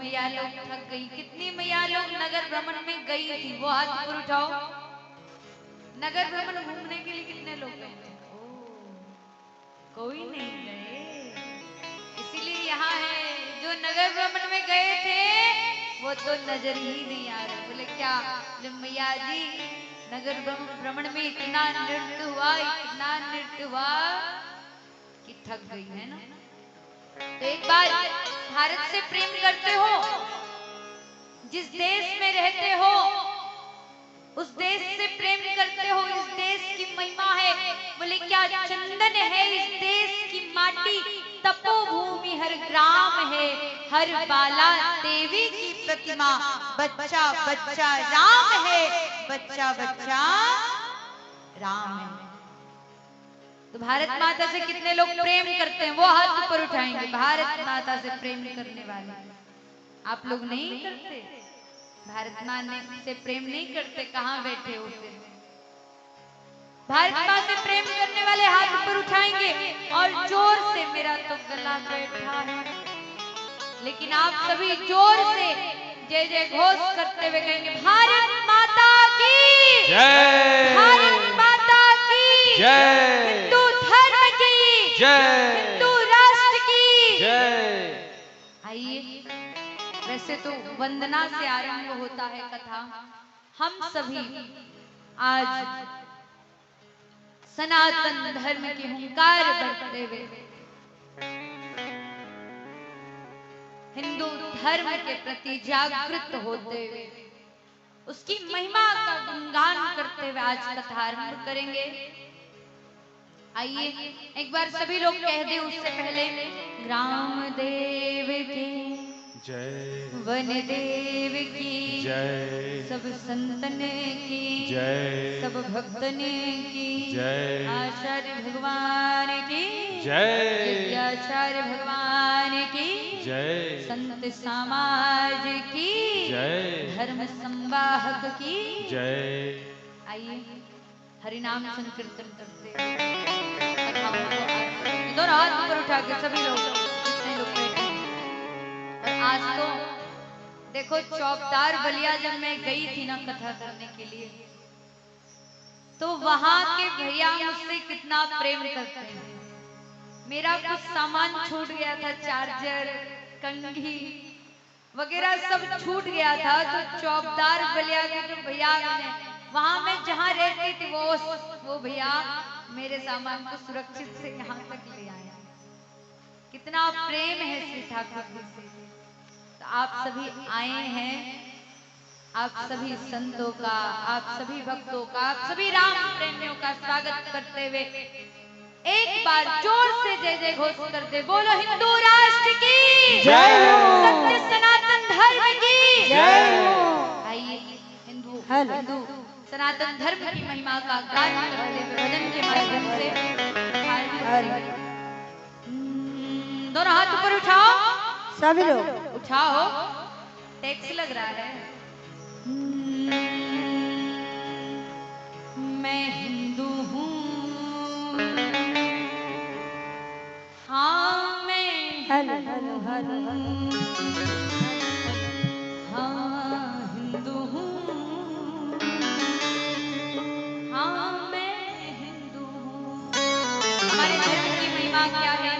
मैया लोग थक गई। कितनी मैया लोग नगर भ्रमण में गई थी? वो हाथ ऊपर उठाओ। नगर भ्रमण घूमने के लिए कितने लोग गए थे? कोई नहीं गए, इसीलिए यहाँ है। जो नगर भ्रमण में गए थे वो तो नजर ही नहीं आ रहे। बोले क्या मैया जी, नगर भ्रमण में इतना नृत्य हुआ, इतना नृत्य हुआ कि थक गई है ना। तो एक बार भारत से प्रेम करते हो, जिस देश में रहते हो उस देश से प्रेम करते हो, इस देश की महिमा है। बोले क्या चंदन है इस देश की माटी, तपोभूमि हर ग्राम है, हर बाला देवी की प्रतिमा, बच्चा बच्चा राम है, बच्चा बच्चा राम है। तो भारत माता से कितने लोग प्रेम करते हैं? वो हाथ ऊपर उठाएंगे। भारत माता से प्रेम करने वाले आप लोग नहीं करते? भारत माँ से प्रेम नहीं करते? कहाँ बैठे हो फिर? भारत माँ से प्रेम करने वाले हाथ ऊपर उठाएंगे और जोर से, मेरा तो गला बैठा है, लेकिन आप सभी जोर से जय जय घोष करते हुए कहेंगे भारत माता की जय, भारत माता की जय, हिंदू धर्म की जय, हिंदू राष्ट्र की जय। आइए, वैसे तो वंदना से आरंभ होता है कथा। हम सभी आज सनातन धर्म के हुंकार बढ़ते हुए हिंदू धर्म के प्रति जागृत होते हुए उसकी महिमा का गुणगान करते हुए आज कथा आरंभ करेंगे। आइए एक बार सभी लोग कह दे उससे पहले, ग्राम देव की जय, वन देव की जय, सब संतन की जय, सब भक्तन की जय, आचार्य भगवान की जय, आचार्य भगवान की जय, संत समाज की जय, धर्म संवाहक की जय। आइए हरिनाम संकीर्तन करते दोनों हाथ ऊपर उठा के सभी लोग, जितने लोग बैठे। और आज तो देखो, चौबदार बलिया जब मैं गई थी ना कथा करने के लिए, तो वहां के भैया मुझसे कितना प्रेम करते हैं। मेरा कुछ सामान छूट गया था, चार्जर, कंघी वगैरह सब छूट गया था। तो चौबदार बलिया के जो भैया ने, वहां मैं जहाँ रहती थी, वो भैया मेरे सामान को सुरक्षित से यहाँ तक ले आए। कितना प्रेम है श्री ठाकुर जी से। तो आप सभी आए हैं, आप सभी संतों का, आप सभी भक्तों का, आप सभी राम प्रेमियों का स्वागत करते हुए एक बार जोर से जय जय घोष करते, बोलो हिंदू राष्ट्र की जय, सत्य सनातन धर्म की जय। आइए हिंदू सनातन धर्म की महिमा का गान करते हुए भजन के माध्यम से दोनों हाथ ऊपर उठाओ, सभी लोग उठाओ, टैक्स लग रहा है। मैं हिंदू हूँ, हाँ मैं हिंदू हूँ, हाँ मैं हिंदू हूँ। हमारे धर्म की महिमा क्या है?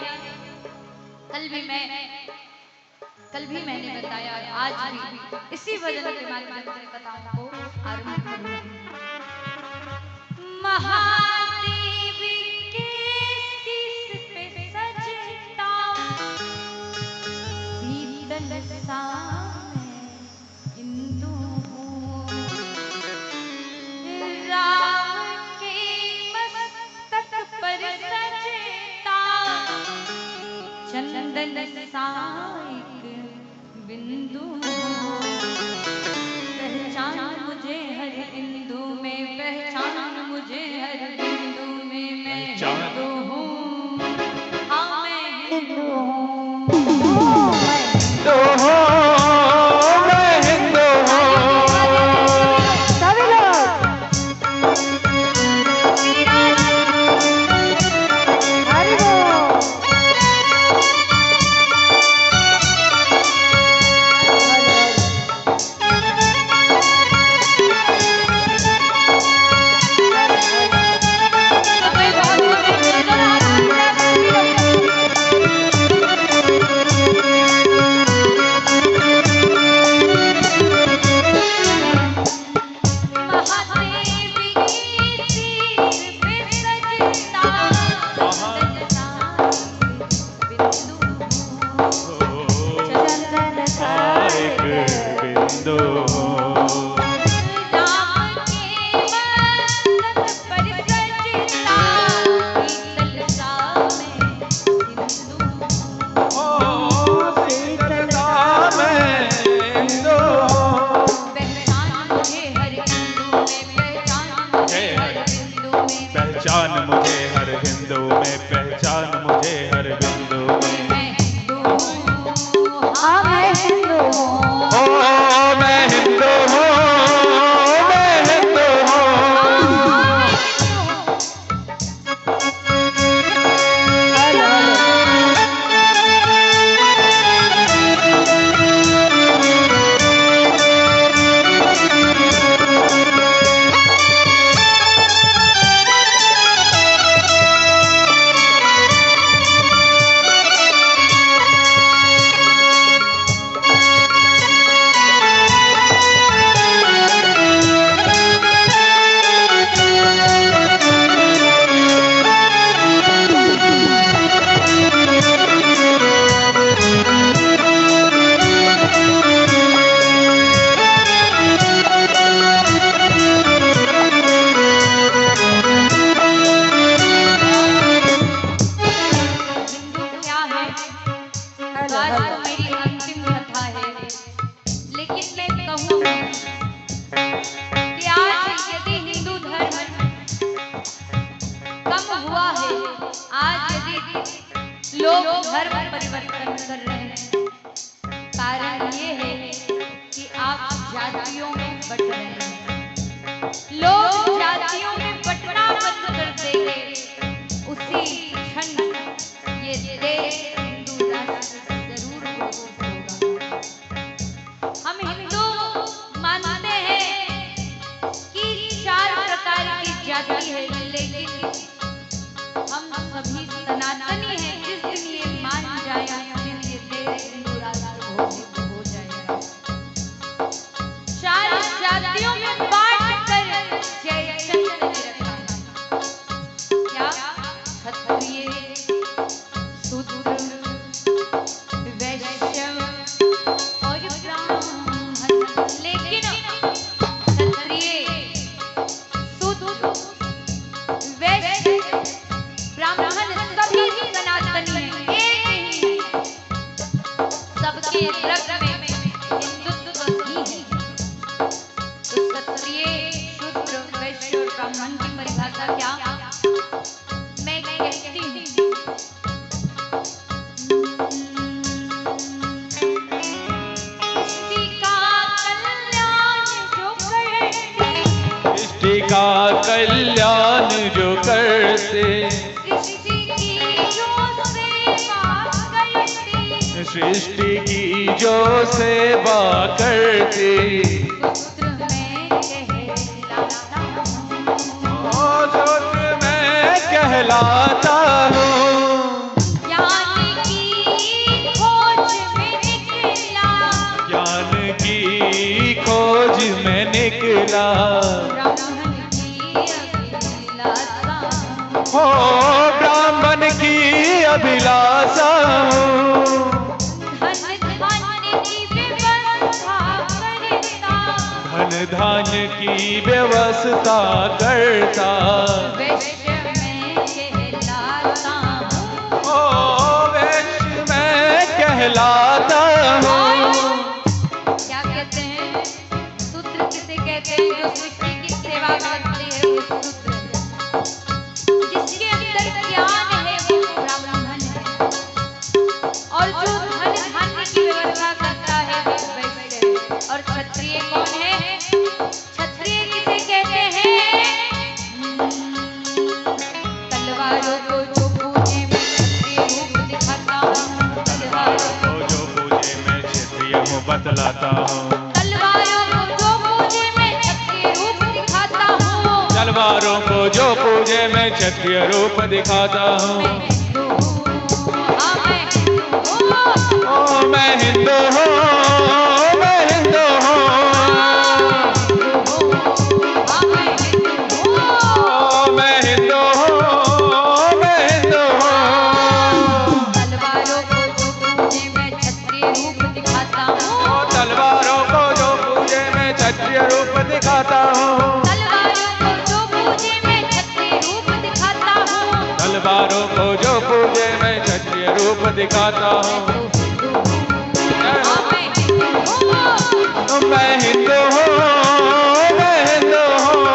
कल भी मैंने बताया, आज भी इसी भजन के माध्यम से कथाओं को आरंभ करूंगी। महादेवी के शीश पे सजता शीतल सा हिंदू हूँ, राम के मस्तक पर सजता चंदन सा बिंदु, पहचान मुझे हर हिंदू में, पहचान मुझे हर हिंदू में, मैं हिंदू हूँ, हाँ मैं हिंदू हूँ, मैं हिंदू हूँ, मैं हिंदू हूँ। सभी लोग हरि बोल। हिंदू हूँ। पहचान मुझे हर हिंदू में, पहचान मुझे हर बिंदु में। मैं हिंदू हूँ, हाँ मैं हिंदू हूँ। ओ मैं हिंदू हूँ, मैं हिंदू हूँ। लोग धर्म परिवर्तन कर रहे हैं, कारण ये है कि आप जातियों में बट रहे हैं। लोग जातियों में बटना बंद कर देंगे, उसी क्षण ये देश हिंदू राष्ट्र जरूर घोषित होगा। हम हिंदू मानते हैं कि 4 प्रकार की जाति है, लेकिन हम सभी सनातनी हैं। जिस दिन ये मान जाए, जिस दिन ये देश हिंदू राष्ट्र घोषित हो जाएगा। 4 जातियों में बांट कर जयचंद्र ने रखा है। क्या? क्षत्रिय, शूद्र, वैश्य और ब्राह्मण। लेकिन क्षत्रिय, शूद्र, वैश्य, ब्राह्मण सभी सनातनी हैं, एक ही है। सबके रक्त में हिंदुत्व ही है। तो क्षत्रिय, शूद्र, वैश्य और ब्राह्मण की परिभाषा क्या? मैं कहती हूँ, सृष्टि का कल्याण जो करते, सृष्टि की जो सेवा करते, शूद्र मैं कहलाता हूँ। ज्ञान की खोज में निकला, हो ब्राह्मण की अभिलाषा हूँ। धन धान की व्यवस्था करता, वैश्य में कहलाता हूँ। ओ वैश्य में कहलाता हूँ। क्या कहते हैं? शूद्र किसे कहते हैं? जो सृष्टि की सेवा करते हैं वो शूद्र है। जिसके अंदर ज्ञान है वो ब्राह्मण है, और जो धन धान्य की व्यवस्था करता है वो वैश्य है। और क्षत्रिय कौन है? क्षत्रिय किसे कहते हैं? तलवारों को जो पूजे में क्षत्रिय रूप दिखाता हूँ, तलवारों को जो पूजे में क्षत्रिय हूँ बतलाता हूँ। तलवारों को जो पूजे में क्षत्रिय रूप दिखाता हूँ, तलवारों को जो पूजे में क्षत्रिय रूप दिखाता हूँ। मैं हिंदू हूँ, मैं हिंदू हूँ। मैं हिंदू हूँ, मैं हिंदू हूँ। तलवारों को जो पूजे में क्षत्रिय रूप दिखाता हूँ, तलवारों को जो क्षत्रिय रूप दिखाता हूँ। तलवारों को जो पूजे मैं क्षत्रिय रूप दिखाता हूँ। तलवारों को जो पूजे मैं क्षत्रिय रूप दिखाता हूँ। मैं हिंदू हूँ, मैं हिंदू हूँ।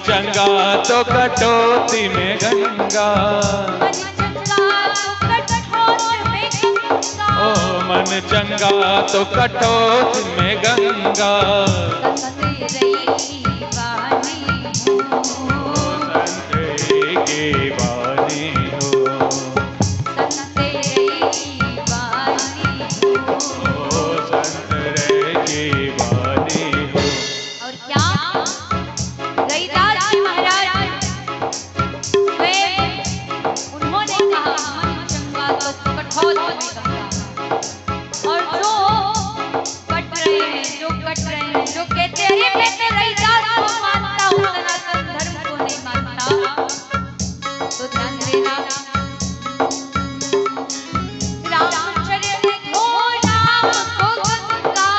चंगा तो कटौती में गंगा। ओ मन चंगा तो कटौती में गंगा। संत की वाणी हो, संत की वाणी हो। और क्या रैदास जी महाराज स्वयं उन्होंने कहा मन चंगा तो कठोर में गंगा। और जो कट रहे हैं, जो कहते हैं मैं तो रैदास को मानता हूँ, सनातन धर्म को नहीं मानता, तो ध्यान देना। रामचरण हो राम को गंगा,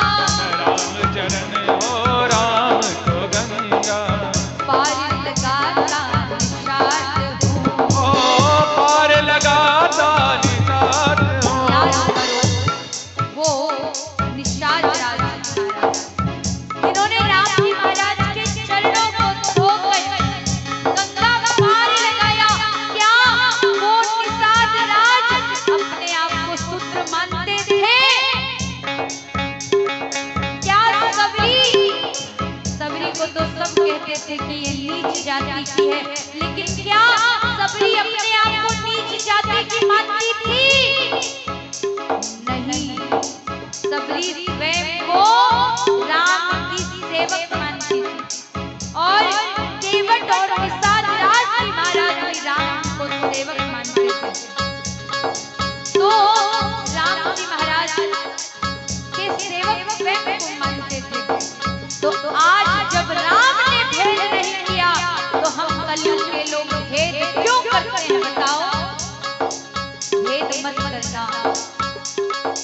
रामचरण हो राम को गंगा। पार लगाता निषाद हूँ। ओ पार लगाता निषाद हूँ। याद करो वो निषाद राज महाराज, इन्होंने राम जी महाराज के चरणों को धोकर गंगा पार लगाया। क्या वो निषाद राज अपने आप को शूद्र मानते थे? क्या सबरी को तो सब कहते थे कि ये नीच जाति की है, लेकिन क्या सबरी अपने आप को नीच जाति की मानती थी? नहीं, सबरी स्वयं को राम की सेवक मानती थी। और केवट और निषाद राज जी महाराज भी राम को सेवक मानते थे। तो राम जी महाराज के सेवक स्वयं को मानते थे। तो आज जब राम ने भेद नहीं किया, तो हम कलयुग के लोग भेद क्यों करते हैं बताओ? भेद मत करना।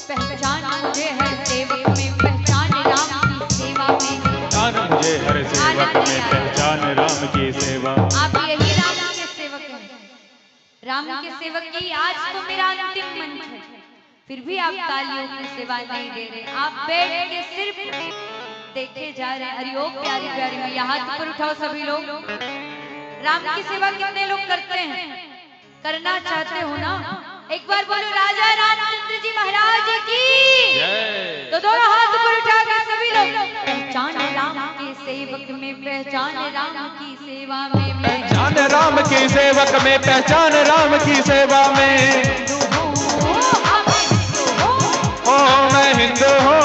पहचान मुझे हर सेवक में, पहचान राम की सेवा में। पहचान मुझे हर सेवक में, पहचान राम की सेवा। आप यही राम के सेवक हैं। राम के सेवक की आज तो मेरा अंतिम मंच है, फिर भी आप तालियों की सेवा नहीं दे रहे। आप बैठ के सिर्फ देखे जा रहे हैं। हरिओम प्यारी प्यारी मैया, हाथ पर उठाओ सभी लोग। राम की सेवा कितने लोग करते हैं? करना चाहते हो ना? एक बार बोलो राजा रामचंद्र जी महाराज की। तो दोनों हाथ पर उठा के सभी लोग। पहचान राम के सेवक में, पहचान राम की सेवा में, पहचान राम की सेवक में, पहचान राम की सेवा में। ओ मैं हिंदू हूँ,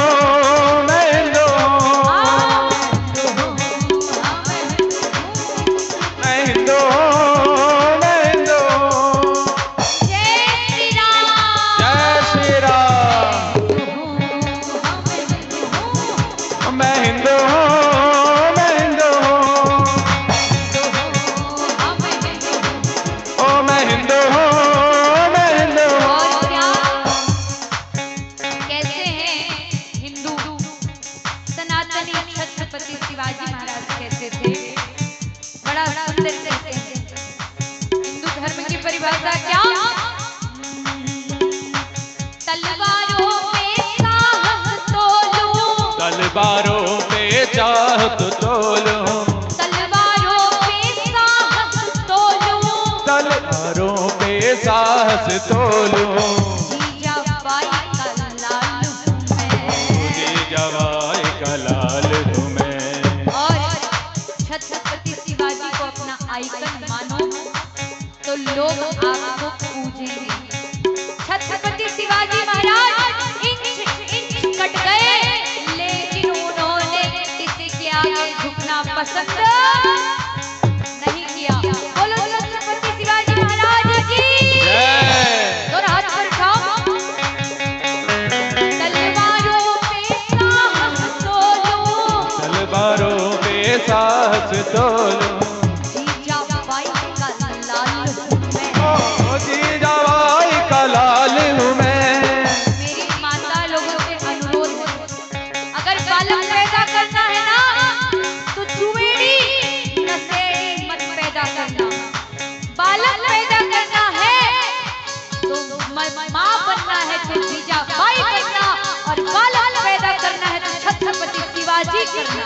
मैं हिंदू हूँ, मैं हिंदू हूँ, मैं हिंदू हूँ। जय श्री राम, जय श्री राम। मैं हिंदू हूँ, मैं हिंदू हूँ। ओ मैं हिंदू हूँ, मैं हिंदू हूँ। और क्या कैसे हैं हिंदू? सनातनी छत्रपति शिवाजी महाराज कहते थे, बड़ा सुंदर कहते हैं। हिंदू धर्म की परिभाषा क्या? तलवारों पे साहस तोलूं, तलवारों पे चाहत तोलूं, तलवारों पे साहस तोलूं, तलवारों पे साहस तोलूं। जीजाबाई का लाल हूं मैं, जीजाबाई का लाल हूं मैं। और छत्रपति शिवाजी पसंद नहीं किया। बोलो छत्रपति शिवाजी महाराज की दोनों हाथ पर उठाओ। तलवारों पे साहस तोलो, तलवारों पे साहस तोलो, जीजाबाई का लाल हूँ मैं, ओ जीजाबाई का लाल हूँ मैं। मेरी माता लोगों से अनुरोध है, अगर बालक पैदा करना है ना तो चुवेड़ी नसेड़ी मत पैदा करना। बालक पैदा करना है तो माँ बनना है तो जीजाबाई बनना, और बालक पैदा करना है तो छत्रपति शिवाजी करना।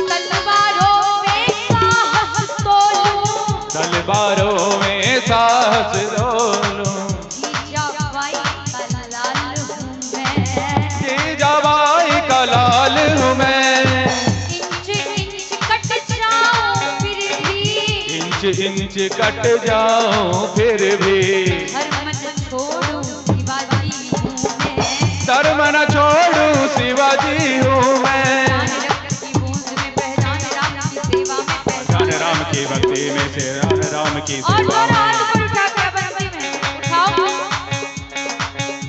तलवारों में साहस तोलो, तलवारों में साहस तोलो, जीजाबाई का लाल हूँ मैं, जीजाबाई का लाल हूँ मैं। इंच इंच कट जाऊं फिर भी, इंच इंच कट जाऊं फिर भी, धर्म न छोड़ूं शिवाजी हूँ मैं, धर्म न छोड़ूं शिवाजी हूँ मैं। पहचान राम की भक्ति में पहचान राम की राम की भक्ति में से राम की और सेवा दोनों हाथ में। ऊपर उठा के बंदी में उठाओ।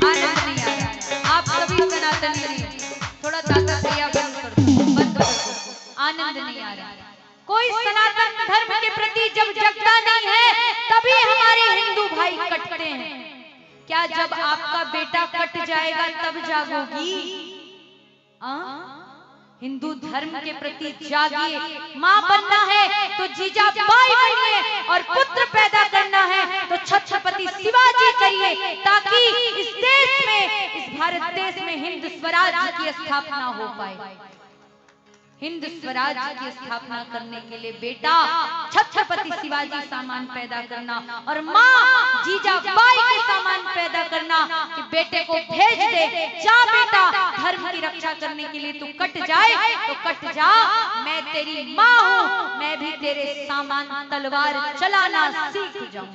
आनंद नहीं आ रहा, आप सभी सनातनी नहीं, थोड़ा ताता भैया बंद कर दो, बंद कर दो। आनंद नहीं आ रहा। कोई सनातन धर्म के प्रति जब जगता नहीं है तभी हमारे हिंदू भाई कटते हैं। क्या जब आपका बेटा कट जाएगा तब जागोगी? हिंदू धर्म के प्रति जागिए। माँ बनना है तो जीजाबाई बनिए, और पुत्र पैदा करना है तो छत्रपति शिवाजी करिए, ताकि इस देश में, इस भारत देश में हिंद स्वराज की स्थापना हो पाए। हिंद स्वराज की स्थापना करने के लिए बेटा छत्रपति शिवाजी सामान पैदा करना, और माँ जीजाबाई के सामान पैदा करना कि बेटे को भेज दे, जा बेटा धर्म की रक्षा करने के लिए तू कट जाए तो कट जा, मैं तेरी माँ हूँ, मैं भी तेरे सामान तलवार चलाना सीख जाऊं।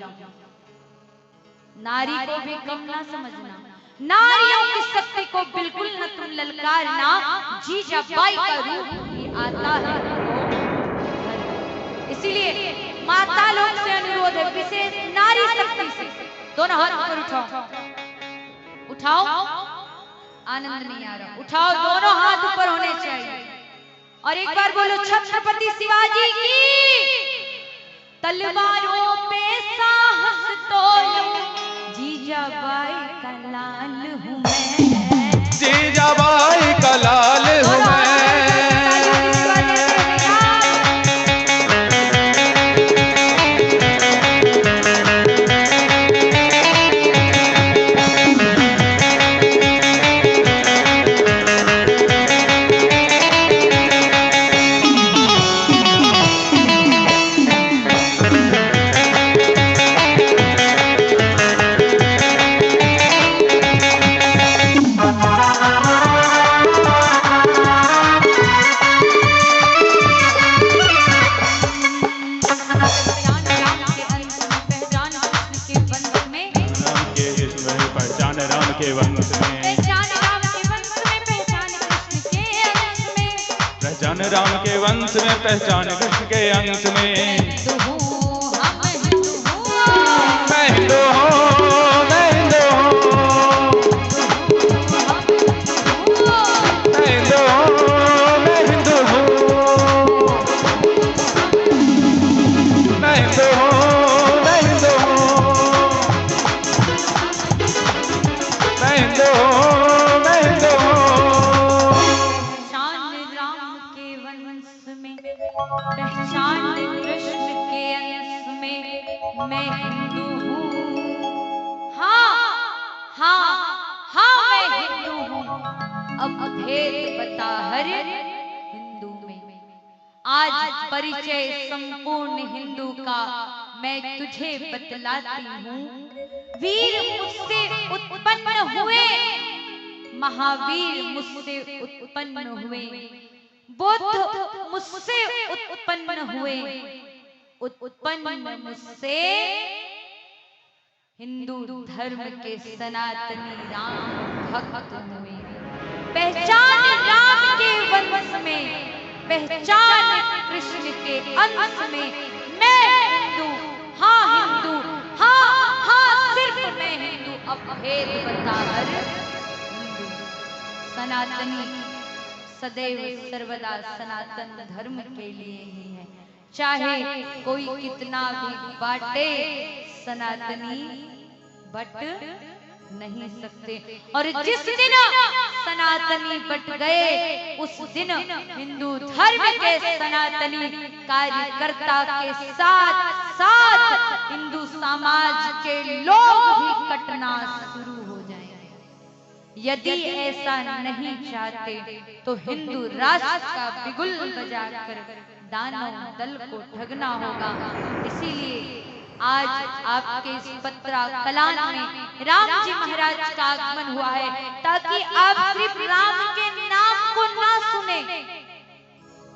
नारी को भी कम ना समझना, नारियों की शक्ति को बिल्कुल न तुम ललकारना। जीजाबाई का रूप ही आता है, इसीलिए माता लोग से अनुरोध है, विशेष नारी शक्ति से दोनों हाथ ऊपर उठाओ, उठाओ। आनंद नहीं आ रहा, उठाओ, दोनों हाथ ऊपर होने चाहिए। और एक बार बोलो छत्रपति शिवाजी की। तलवारों पे साहस तोलो, जीजाबाई का लाल हूँ मैं, जीजाबाई का लाल हूँ मैं। राम के वंश में पहचान कृष्ण के अंश में। मैं हिंदू हूँ, मैं हिंदू हूँ, मैं हिंदू हूँ, मैं हिंदू हूँ, मैं हिंदू हूँ, मैं हिंदू हूँ, मैं हिंदू हूँ, मैं हिंदू हूँ, मैं हिंदू हूँ। पहचान कृष्ण के अंश में मैं हिंदू हूँ, हाँ हाँ हाँ मैं हिंदू हूँ। अब भेद बता हर हिंदू में, आज परिचय संपूर्ण हिंदू का मैं तुझे बतलाती हूँ। वीर मुझसे उत्पन्न हुए, महावीर मुझसे उत्पन्न हुए, बुद्ध मुझसे उत्पन्न हुए, उत्पन्न मुझसे हिंदू धर्म के सनातनी राम भक्त हुए। पहचान राम के वंश में अंश में मैं हिंदू, हाँ हिंदू, हाँ हाँ सिर्फ मैं हिंदू, अब भेद बताकर हिंदू। सनातनी सदैव सर्वदा सनातन धर्म के लिए ही है, चाहे कोई कितना भी बांटे, सनातनी बट नहीं सकते। और जिस दिन सनातनी बट गए उस दिन हिंदू धर्म के सनातनी कार्यकर्ता के साथ साथ हिंदू समाज के लोग भी कटना शुरू हो जाएंगे। यदि ऐसा नहीं चाहते तो हिंदू राष्ट्र का बिगुल बजाकर दानव दल को ठगना होगा। इसीलिए आज आपके इस पत्रा कलान में राम जी महाराज का आगमन हुआ है, ताकि आप सिर्फ राम के नाम को ना सुने,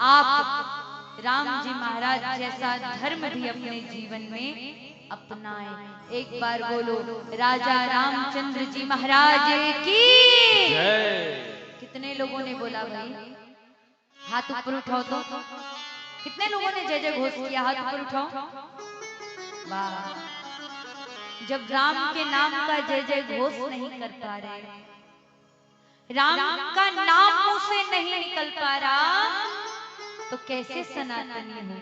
आप राम जी महाराज जैसा धर्म भी अपने जीवन में अपनाएं। एक बार बोलो राजा रामचंद्र जी महाराज की जय। कितने लोगों ने बोला भाई? हाथ ऊपर उठाओ तो। कितने लोगों ने जय जय घोष किया? हाथ ऊपर उठाओ। वाह! जब राम के नाम का जय जय घोष नहीं कर पा रहे, राम का नाम मुंह से नहीं निकल पा रहा, तो कैसे सनातनी हो?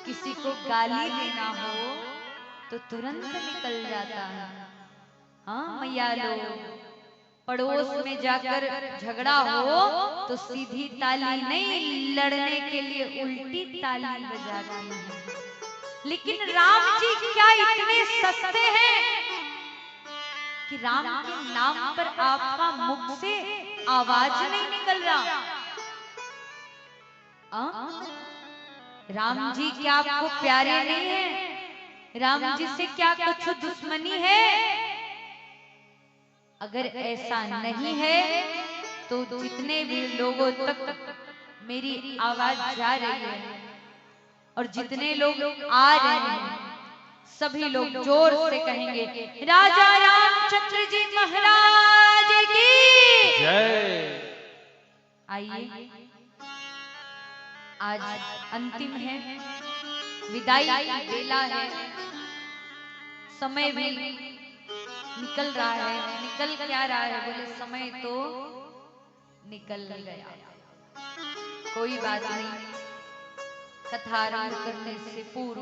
किसी को गाली देना हो तो तुरंत निकल जाता है। हाँ मैया लोग, पड़ोस में जाकर झगड़ा हो तो सीधी ताली नहीं, लड़ने के लिए उल्टी ताली बजाती है। लेकिन राम जी क्या इतने सस्ते हैं कि राम के नाम पर आपका मुख से आवाज नहीं निकल रहा? राम जी क्या आपको प्यारे नहीं है? राम जी से क्या कुछ दुश्मनी है? अगर ऐसा नहीं है तो जितने भी लोगों तक मेरी आवाज जा रही है और जितने लोग आ रहे हैं, सभी लोग जोर से कहेंगे राजा रामचंद्र जी महाराज की जय। आइए, आज अंतिम है, विदाई की बेला है, समय भी निकल रहा है। निकल क्या रहा है? बोले समय तो निकल गया, कोई बात नहीं। कथा आरंभ करने से पूर्व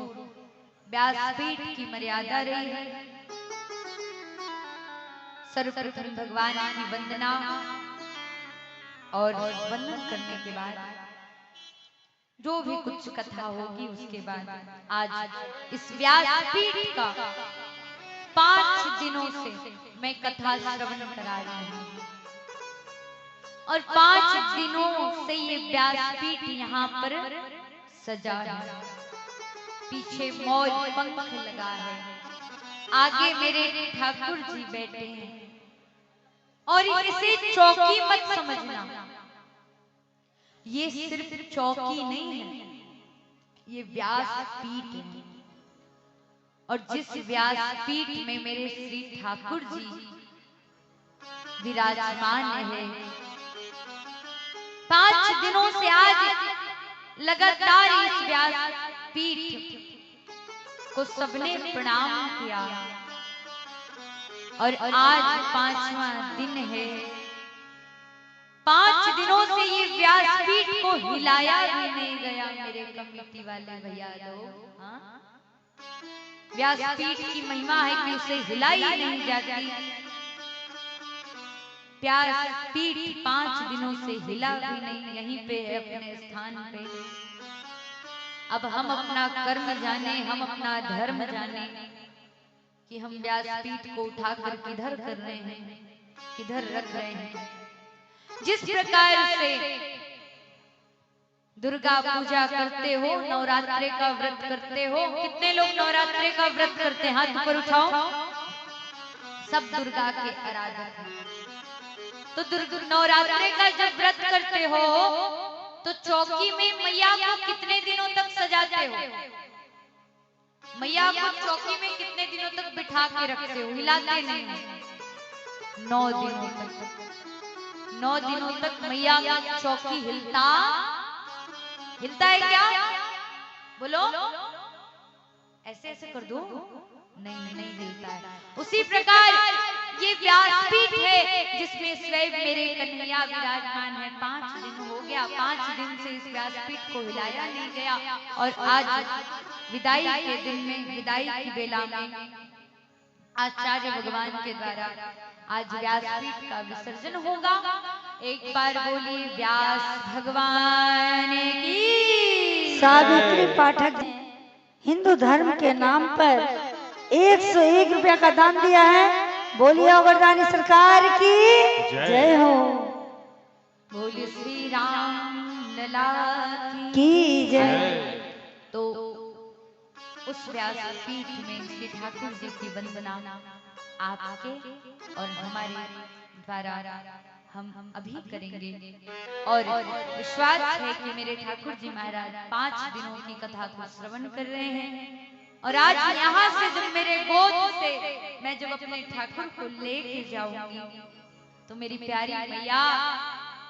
व्यासपीठ की मर्यादा रही है। सर्वप्रथम भगवान की वंदना और वंदन करने के बाद जो भी कुछ कथा होगी उसके बाद आज इस व्यासपीठ का 5 दिनों से मैं कथा श्रवण करा रही हूँ और 5 दिनों से ये व्यासपीठ यहाँ पर सजा है। पीछे मोर पंख लगा है, आगे मेरे ठाकुर जी बैठे हैं। और इसे चौकी मत समझना, ये सिर्फ चौकी नहीं है, ये व्यासपीठ है। और जिस व्यासपीठ में मेरे श्री ठाकुर जी विराजमान है, 5 दिनों से आज लगातार इस व्यासपीठ को सबने प्रणाम किया और आज 5वां दिन है। 5 दिनों से ये व्यासपीठ को हिलाया भी नहीं गया मेरे कमेटी वाले भैया लोग। हाँ, व्यासपीठ की महिमा है कि उसे हिलाई नहीं जाती। व्यासपीठ 5 दिनों से हिला भी नहीं, यहीं पे है अपने स्थान पे। अब हम अपना कर्म जाने, हम अपना धर्म जाने कि हम व्यासपीठ को उठाकर किधर कर रहे हैं, किधर रख रहे हैं। जिस प्रकार से दुर्गा पूजा करते हो, नवरात्रे का व्रत करते हो, कितने लोग नवरात्रे का व्रत करते हैं? हाथ ऊपर उठाओ। सब दुर्गा के आराधक हैं। तो नवरात्रे का जब व्रत करते हो तो चौकी में मैया को कितने दिनों तक सजाते हो? मैया को चौकी में कितने दिनों तक बिठा के रखते हो? हिलाते नहीं? 9 दिनों तक। 9 दिनों तक मैया का चौकी हिलता है क्या? बोलो, ऐसे ऐसे कर दो, नहीं नहीं हिलता है। उसी प्रकार ये व्यासपीठ है जिसमें स्वयं मेरे कन्हैया विराजमान है। 5 दिन हो गया, 5 दिन से इस व्यासपीठ को हिलाया नहीं गया और आज विदाई के दिन में, विदाई की बेला में आचार्य भगवान के द्वारा आज व्यासपीठ का विसर्जन होगा। एक बार बोलिए व्यास भगवान की। सावित्री पाठक हिंदू धर्म के नाम पर 101 रुपया का दान दिया है। बोलिए अवरदानी सरकार की जय हो। बोलिए श्री राम लला की जय। तो उस व्यासपीठ में श्री ठाकुर जी की वंदना आपके और हमारे द्वारा हम अभी करेंगे और विश्वास है कि मेरे ठाकुर जी महाराज 5 दिनों की कथा को श्रवण कर रहे हैं। और आज यहाँ से जब मेरे गोद से मैं जब अपने ठाकुर को लेके जाऊंगी तो मेरी प्यारी मैया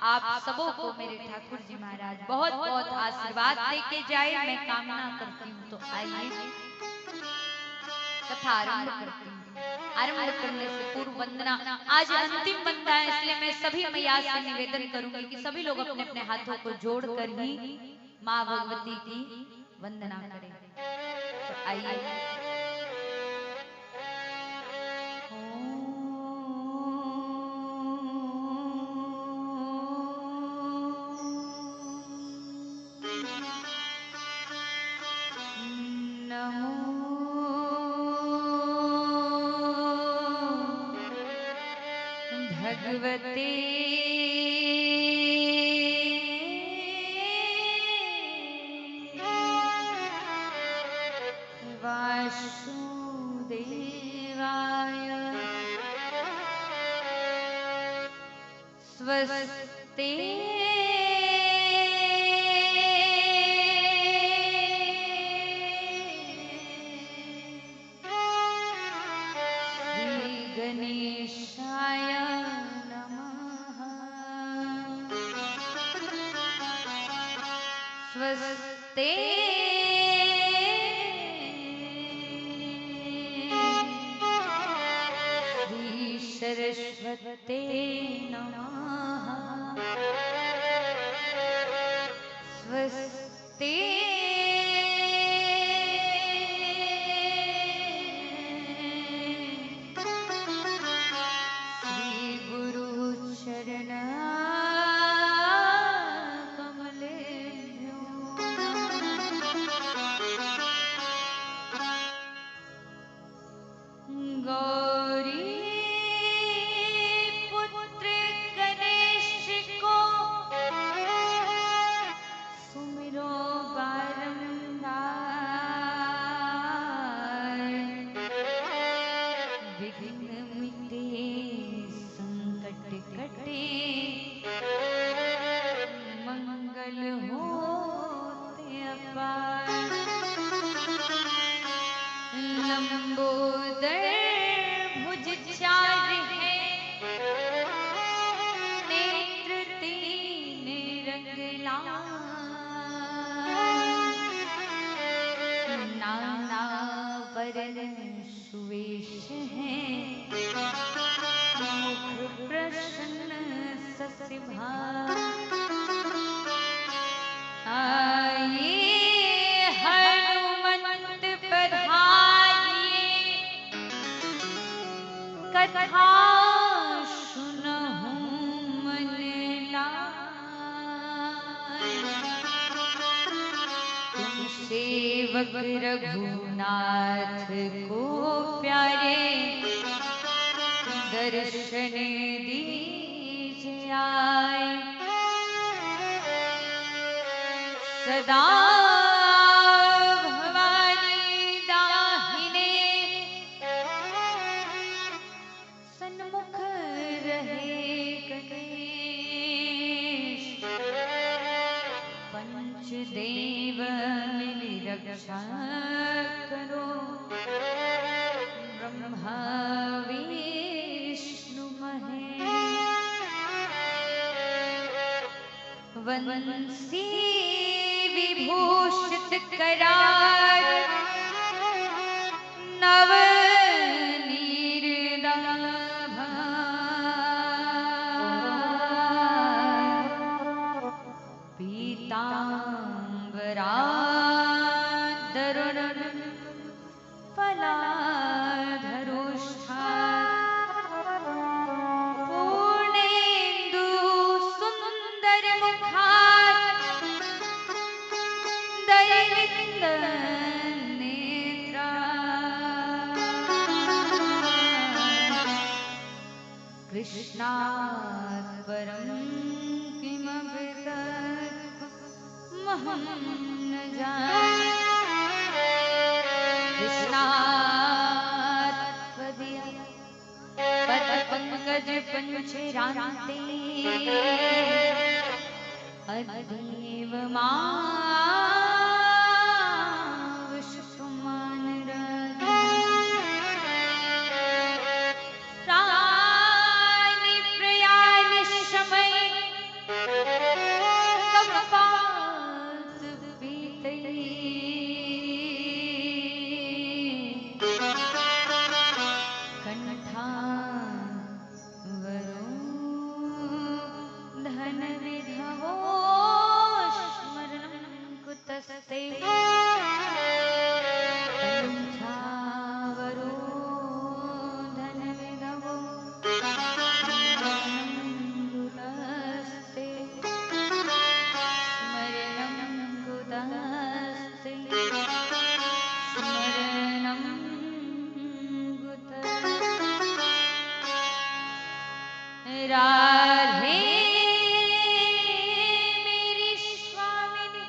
आप सबों को मेरे ठाकुर जी महाराज बहुत बहुत आशीर्वाद देके जाए, मैं कामना करती हूँ। तो आइए कथा आरंभ करती हूँ। आरंभ करने से पूर्व वंदना, आज अंतिम वंदना है, इसलिए मैं सभी मैया से निवेदन करूंगी कि सभी लोग अपने अपने हाथों को जोड़कर ही माँ भगवती की वंदना करें। तो आइए भगवते वासुदेवाय स्वस्ते श्री गणेशाय स्वस्ते श्री सरस्वते नमः स्वस्ते श्री गुरु चरण लंबोदर भुज 4 है, नेत्र 3 रंगलाल, नाना वरण सुवेश है, मुख प्रसन्न ससिभान। आइए हनुमंत पधारिए, कथा सुनहु मन लाए। तुम सेवक रघुनाथ को प्यारे, दर्शन दीजिए आए। सदा भवानी दाहिने सन्मुख रहे गणेश, पंचदेव मिली रक्षा करो, ब्रह्मा विष्णु महेश। वंशी विभूषित करार नव नीरदाभा पीतांबराधरुण फलाधरुष्ठा पूर्णेन्दु सुंदर मुखार दयविंद नेत्रा कृष्णात् परं किमपि तत्त्वमहं न जाने कृष्णात् त्वदीय पदपङ्कज पञ्चरान्ते अद्यैव मावशुमानराधे प्राणि प्रयाणि शमये कपात पीतये कंठावरो धन विधवो स्मरणं कुतस्ते कंठावरो धन विधवो स्मरणं कुतस्ते स्मरणं कुतस्ते स्मरणं राधे मेरी स्वामिनी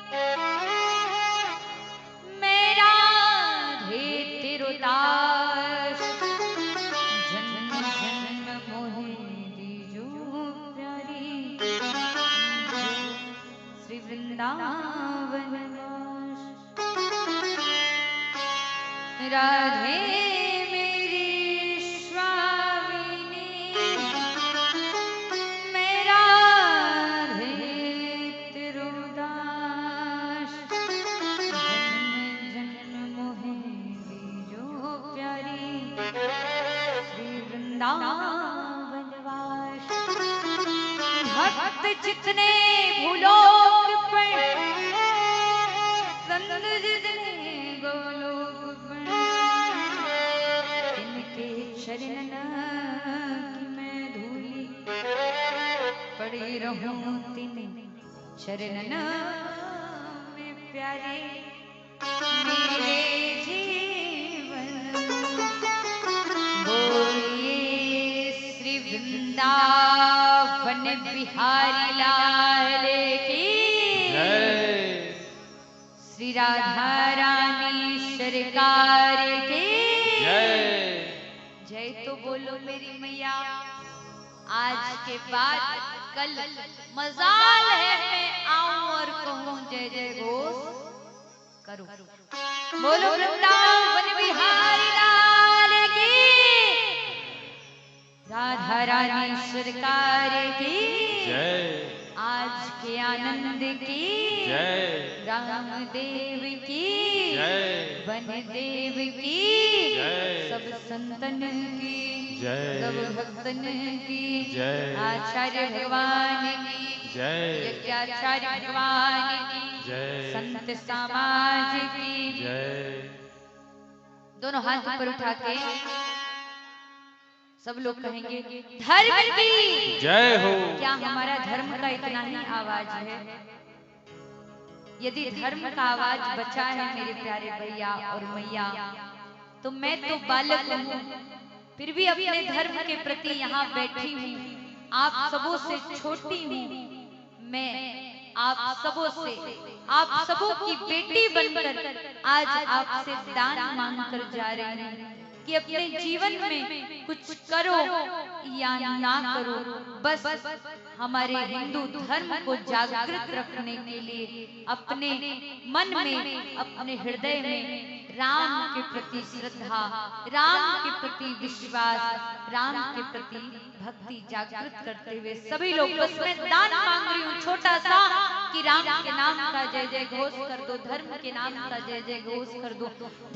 मैं राधे तेरो दास जन्म जन्म मोहे दीजो प्यारी श्री वृंदावन वास राधे भक्त जितने भूलोक पर संत जितने गोलोक पर इनके चरण की मैं धूली पड़ी रहूं तिन चरण में प्यारे मेरे जीवन बोलिए श्री वृंदावन बिहारी लाल की श्री राधा रानी सरकार की जय। तो बोलो मेरी मैया। आज के बाद कल मजाल है मैं आऊं और कहूं जय जय घोष करूं। बोलो वृंदावन बिहारी लाल की राधा रानी सरकार की जय। आज के आनंद की जय, रामदेव की जय, वनदेव की जय, सब संतन की जय, सब भक्तन की जय, आचार्य भगवान की जय, यज्ञाचार्य भगवान की जय, संत समाज की जय। दोनों हाथ ऊपर उठा के सब लोग कहेंगे धर्म की जय हो। क्या हमारा धर्म का इतना ही आवाज है? यदि धर्म का आवाज बचा है मेरे प्यारे भैया और मैया, तो मैं तो बालक हूँ, फिर भी अपने धर्म के प्रति यहाँ बैठी हूँ। आप सबों से छोटी हूँ मैं, आप सबों की बेटी बनकर आज आपसे दान मांग कर जा रही हूँ कि अपने जीवन में कुछ करो या ना करो, बस हमारे हिंदू धर्म को जागृत रखने के लिए अपने मन में, अपने हृदय में राम के प्रति श्रद्धा, राम के प्रति विश्वास, राम के प्रति भक्ति जागृत करते हुए सभी लोग, बस मैं दान मांग रही हूँ छोटा सा, कि राम के नाम का जय जय घोष कर दो, धर्म के नाम का जय जय घोष कर दो।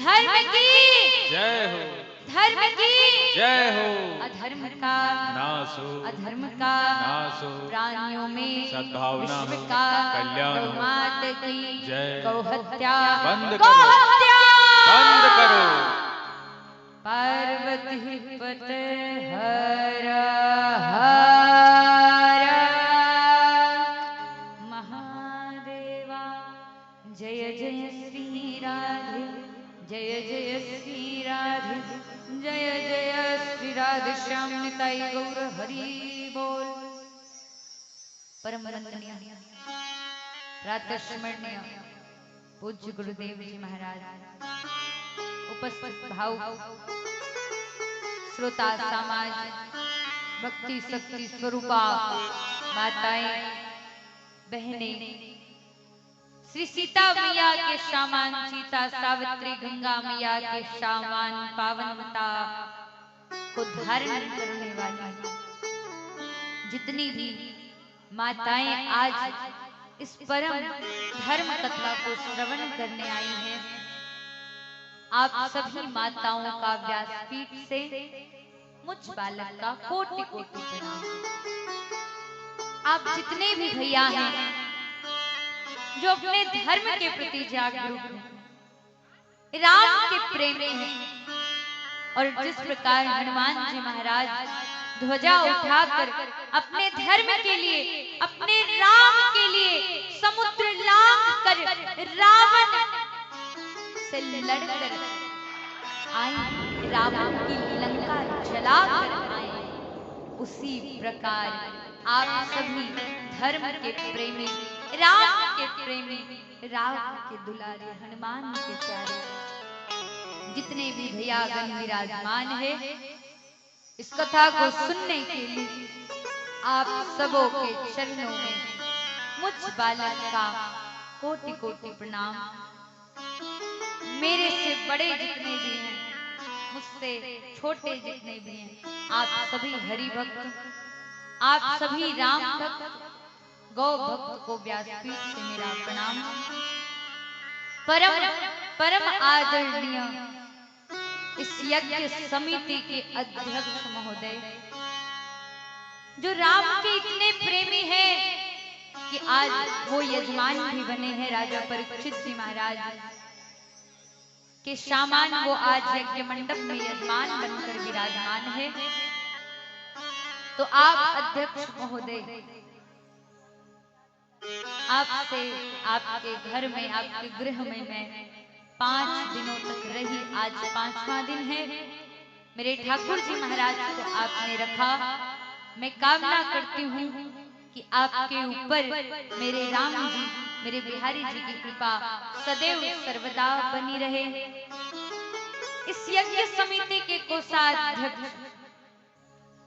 धर्म की जय हो, धर्म की जय हो, अधर्म का नाश हो, अधर्म का नाश हो, प्राणियों में सद्भावना हो, विश्व का कल्याण हो। गौ माता की जय। गौ हत्या बंद गौ करो, हत्या बंद करो। पार्वती पते हर हर महादेवा। जय जय श्री राधे, जय जय श्री राधे, जय जय श्री राधे श्याम निताई गौर हरि बोल। परम वंदनीय प्रातः स्मरणीय पूज्य गुरुदेव जी महाराज, उपस्थित भाव श्रोता समाज, भक्ति शक्ति स्वरूपा माताएं बहनें, श्री सीता मैया के सामान, सीता सावित्री गंगा मैया के सामान पावनता को धारण करने वाली जितनी भी माताएं आज इस परम धर्म कथा को श्रवण करने आई हैं, आप सभी माताओं का व्यासपीठ से मुझ बालक का कोटि कोटि प्रणाम। आप जितने भी भैया हैं जो अपने धर्म के प्रति जागरूक हैं, राम के प्रेमी हैं, और जिस प्रकार हनुमान जी महाराज ध्वजा उठाकर अपने धर्म के लिए, अपने राम के लिए समुद्र लांघ कर रावण से लड़कर आए, रावण की लंका जलाकर आए, उसी प्रकार आप सभी धर्म के प्रेमी, राम के प्रेमी, राम के दुलारे, हनुमान के प्यारे जितने भी भैयागण विराजमान है, इस कथा को सुनने के लिए आप सबों के चरणों में मुझ बालक का कोटि कोटि प्रणाम। मेरे से बड़े जितने भी हैं, मुझसे छोटे जितने भी हैं, आप सभी हरि भक्त, आप सभी राम भक्त, गौ भक्त को व्यासपीठ से मेरा प्रणाम। परम परम आदरणीय इस यज्ञ समिति के अध्यक्ष महोदय, जो राम के इतने प्रेमी हैं कि आज वो यजमान भी बने हैं, राजा परीक्षित जी महाराज के सामान वो आज यज्ञ मंडप में यजमान बनकर विराजमान है। तो आप अध्यक्ष महोदय, आपसे, आपके घर में, आपके गृह में मैं 5 दिनों तक रही, आज 5वां दिन है। मेरे ठाकुर जी महाराज को आपने रखा, मैं कामना करती हूँ कि आपके ऊपर मेरे राम जी, मेरे बिहारी जी की कृपा सदैव सर्वदा बनी रहे। इस यज्ञ समिति के कोषाध्यक्ष,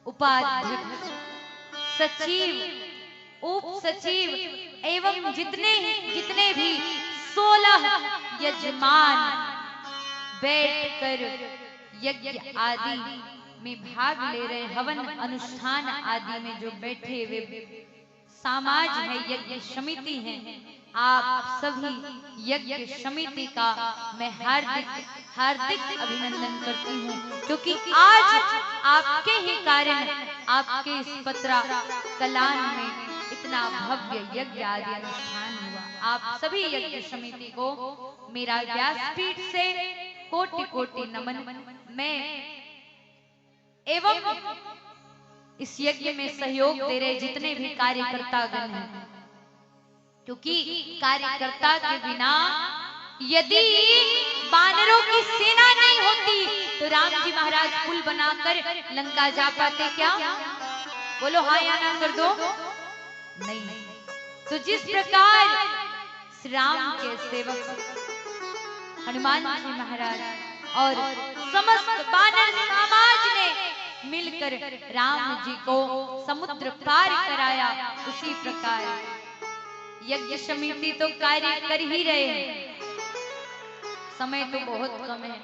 उपाध्यक्ष, सचिव, उप सचिव एवं जितने भी 16 यजमान बैठकर यज्ञ आदि में भाग ले रहे, हवन अनुष्ठान आदि में जो बैठे हुए समाज है, यज्ञ समिति है, आप सभी यज्ञ समिति का मैं हार्दिक हार्दिक अभिनंदन करती हूँ, क्योंकि आज आपके ही कारण, आपके इस पत्रा कलान में इतना भव्य यज्ञ आदि अनुष्ठान हुआ। आप सभी यज्ञ समिति को मेरा व्यासपीठ से कोटि कोटि नमन। मैं एवं इस यज्ञ में सहयोग दे रहे जितने भी कार्यकर्ता गण हैं, क्योंकि कार्यकर्ता के बिना यदि वानरों की सेना नहीं होती तो राम जी महाराज पुल बनाकर लंका जा पाते क्या? बोलो हाँ या ना कर दो। नहीं। तो जिस प्रकार श्री राम के सेवक हनुमान जी महाराज और समस्त वानर समाज ने मिलकर राम जी को समुद्र पार कराया, उसी प्रकार यज्ञ समिति तो कार्य कर ही रहे हैं। समय तो बहुत कम है,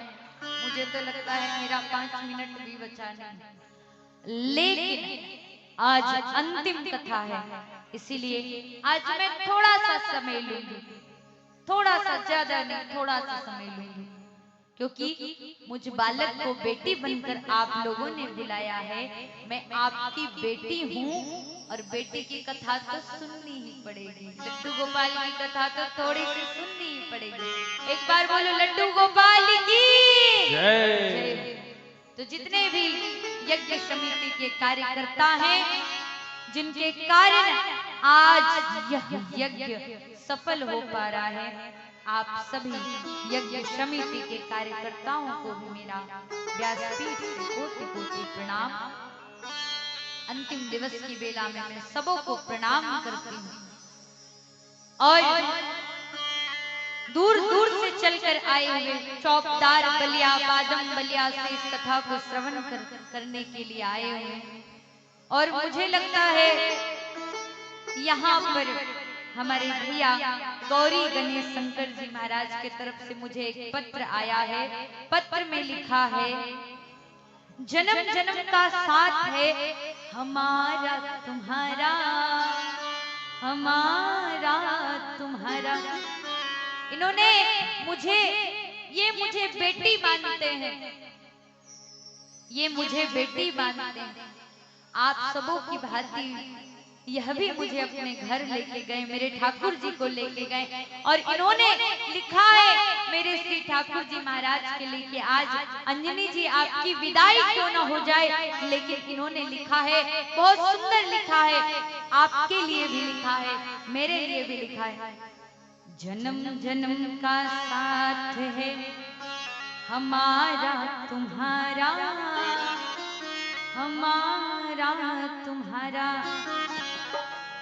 मुझे तो लगता है मेरा 5 मिनट भी बचा नहीं, लेकिन आज अंतिम कथा है, इसीलिए आज मैं थोड़ा सा समय लूंगी, थोड़ा सा, ज्यादा नहीं, थोड़ा सा समय लूंगी, क्योंकि मुझ बालक को बेटी बनकर आप लोगों ने बुलाया है। मैं आपकी बेटी हूँ और बेटी की कथा तो सुननी ही पड़ेगी। लड्डू गोपाल की कथा तो थोड़ी सी सुननी ही पड़ेगी। एक बार बोलो लड्डू गोपाल की जय। तो जितने भी यज्ञ समिति के कार्यकर्ता हैं, जिनके कारण आज यह यज्ञ सफल हो पा रहा है, आप सभी यज्ञ समिति के कार्यकर्ताओं को भी मेरा व्यासपीठ से कोटि कोटि प्रणाम। अंतिम दिवस की बेला में मैं सबों को प्रणाम करती हूँ और दूर दूर से चलकर आए हुए चौपदार बलिया, बादम बलिया से इस कथा को श्रवण करने के लिए आए हुए हैं। और मुझे लगता है यहाँ पर हमारे भैया गौरी गणेश शंकर जी महाराज के तरफ से मुझे एक पत्र आया है। पत्र में लिखा है, जन्म जन्म का साथ है हमारा तुम्हारा, हमारा तुम्हारा। इन्होंने मुझे बेटी मानते हैं, ये मुझे बेटी मानते हैं। आप सबों की भांति यह भी मुझे अपने घर लेके गए, मेरे ठाकुर जी को लेके गए और इन्होंने लिखा है मेरे श्री ठाकुर जी महाराज के लिए कि आज अंजनी जी आपकी विदाई क्यों ना हो जाए, लेकिन इन्होंने लिखा है, बहुत सुंदर लिखा है, आपके लिए भी लिखा है, मेरे लिए भी लिखा है। जन्म जन्म का साथ है हमारा तुम्हारा, हमारा तुम्हारा।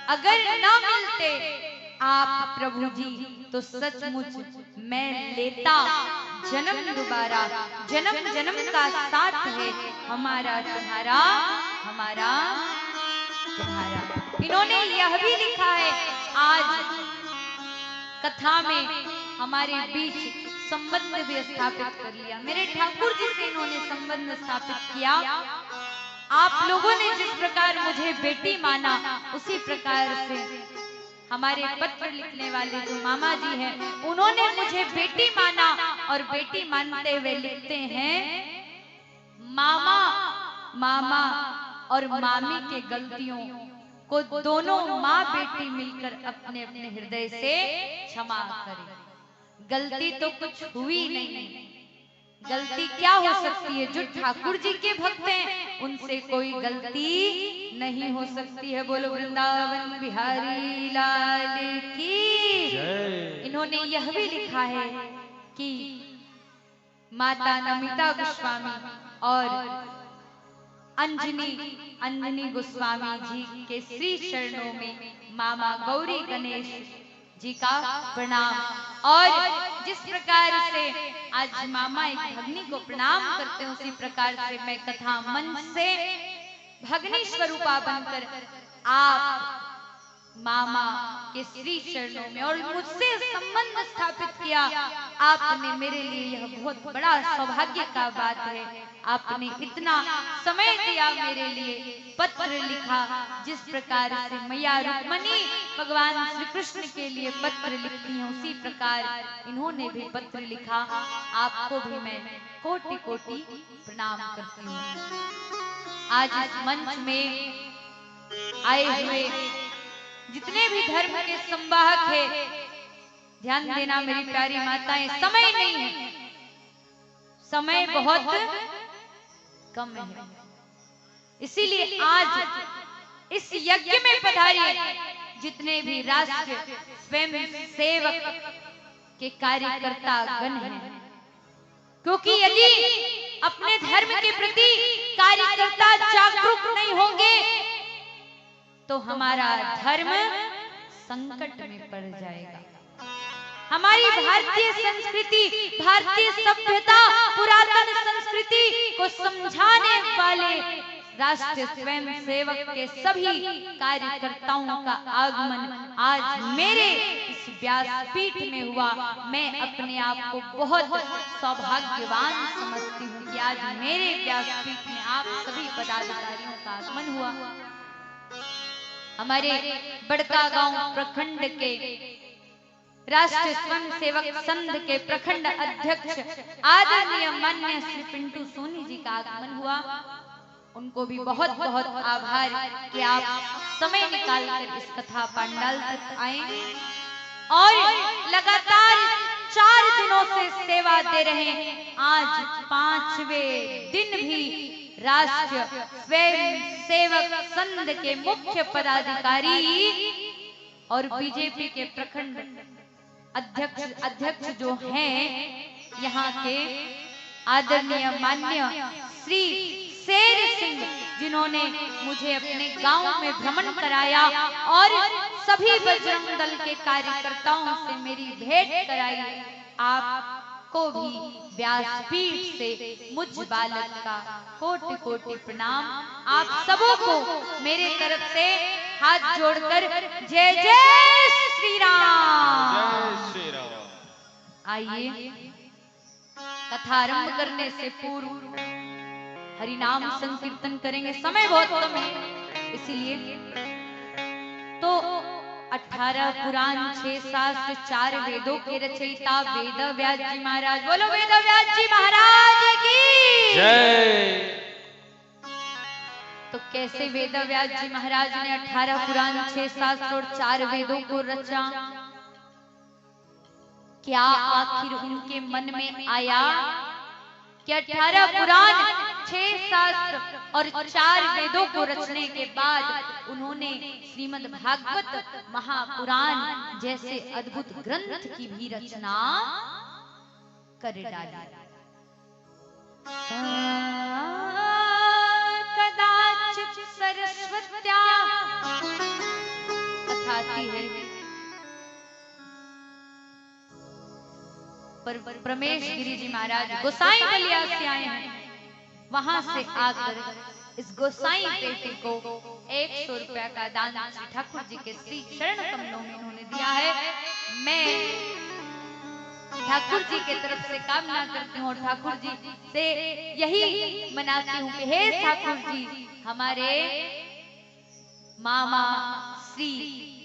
अगर ना मिलते आप प्रभु जी तो सचमुच मैं लेता जन्म दोबारा। जन्म जन्म का साथ है हमारा तुम्हारा, हमारा तुम्हारा। इन्होंने यह भी लिखा है, आज कथा में हमारे बीच संबंध भी स्थापित कर लिया, मेरे ठाकुर जी से इन्होंने संबंध स्थापित किया। आप लोगों ने जिस प्रकार मुझे बेटी माना, उसी प्रकार से हमारे पत्र लिखने वाले जो मामा जी हैं, उन्होंने मुझे बेटी माना और बेटी मानते हुए लिखते हैं, मामा, मामा और मामी के गलतियों को दोनों माँ बेटी मिलकर अपने अपने हृदय से क्षमा करें। गलती तो कुछ हुई नहीं, गलती क्या हो सकती है? जो ठाकुर जी के भक्त हैं उनसे कोई गलती नहीं हो सकती है। बोलो वृंदावन बिहारी लाल की जय। इन्होंने यह भी लिखा है कि माता नमिता गोस्वामी और अंजनी गोस्वामी जी के श्री चरणों में मामा गौरी गणेश जी का प्रणाम। और जिस प्रकार से आज मामा एक भगनी को प्रणाम करते हैं, उसी प्रकार से मैं कथा मंच से भगनी स्वरूपा बनकर आप मामा के श्री चरणों में और मुझसे संबंध स्थापित किया। आपने मेरे लिए यह बहुत बड़ा सौभाग्य का बात है। आपने इतना समय दिया मेरे लिए, पत्र लिखा। जिस प्रकार से मैया रुक्मणी भगवान श्री कृष्ण के लिए पत्र लिखती हैं, उसी प्रकार इन्होंने भी पत्र लिखा। आपको भी मैं कोटि कोटि प्रणाम करती हूँ। आज इस मंच में आए हुए जितने भी धर्म के संवाहक हैं, ध्यान देना मेरी प्यारी माताएं, समय नहीं है, समय बहुत कम है, इसीलिए आज इस यज्ञ में पधारे जितने भी राष्ट्र स्वयं सेवक के कार्यकर्ता गण हैं, क्योंकि यदि अपने धर्म के प्रति कार्यकर्ता जागरूक नहीं होंगे तो हमारा धर्म संकट में पड़ जाएगा। हमारी भारतीय संस्कृति, भारतीय सभ्यता, पुरातन संस्कृति को समझाने वाले राष्ट्रीय स्वयं सेवक के सभी कार्यकर्ताओं का आगमन आज मेरे इस व्यासपीठ में हुआ। मैं अपने आप को बहुत सौभाग्यवान समझती हूँ कि आज मेरे व्यासपीठ में आप सभी पदाधिकारियों का आगमन हुआ। हमारे बड़कागांव प्रखंड के राष्ट्रीय स्वयं सेवक संघ के प्रखंड अध्यक्ष आदरणीय माननीय श्री पिंटू सोनी जी का आगमन हुआ। उनको भी बहुत बहुत आभार कि आप समय निकालकर इस कथा पंडाल तक आए और लगातार 4 दिनों से सेवा दे रहे हैं। आज 5वें दिन भी राष्ट्रीय स्वयं सेवक संघ के मुख्य पदाधिकारी और बीजेपी के प्रखंड अध्यक्ष जो हैं यहाँ के आदरणीय माननीय श्री शेर सिंह, जिन्होंने मुझे अपने गांव में भ्रमण कराया और सभी बजरंग दल के कार्यकर्ताओं से मेरी भेंट कराई। आपको भी व्यासपीठ से मुझ बालक का कोटि कोटि प्रणाम। आप सबों को मेरे तरफ से हाथ जोड़कर जय जय श्री राम। आइए कथा आरंभ करने से पूर्व हरिनाम संकीर्तन करेंगे। समय बहुत कम है, इसलिए तो 18 पुराण 6 शास्त्र 4 वेदों के रचयिता वेद व्यास जी महाराज, बोलो वेद व्यास जी महाराज की जय। तो कैसे वेद व्यास जी महाराज ने 18 पुराण 6 शास्त्र और 4 वेदों को रचा? क्या आखिर उनके मन में आया कि 18 पुराण 6 शास्त्र और 4 वेदों को रचने के बाद उन्होंने श्रीमद् भागवत महापुराण जैसे अद्भुत ग्रंथ की भी रचना कर डाली? कदाचित सरस्वत्या कथाती है पर प्रमेश गिरी जी महाराज गोसाई बलिया से आए हैं। वहां से आकर इस गोसाई बेटे को 100 रुपया का दान श्री ठाकुर जी के श्री चरण कमलों में उन्होंने दिया है। मैं ठाकुर जी के तरफ से कामना करती हूँ और ठाकुर जी से यही मनाती हूँ कि हे ठाकुर जी, हमारे मामा श्री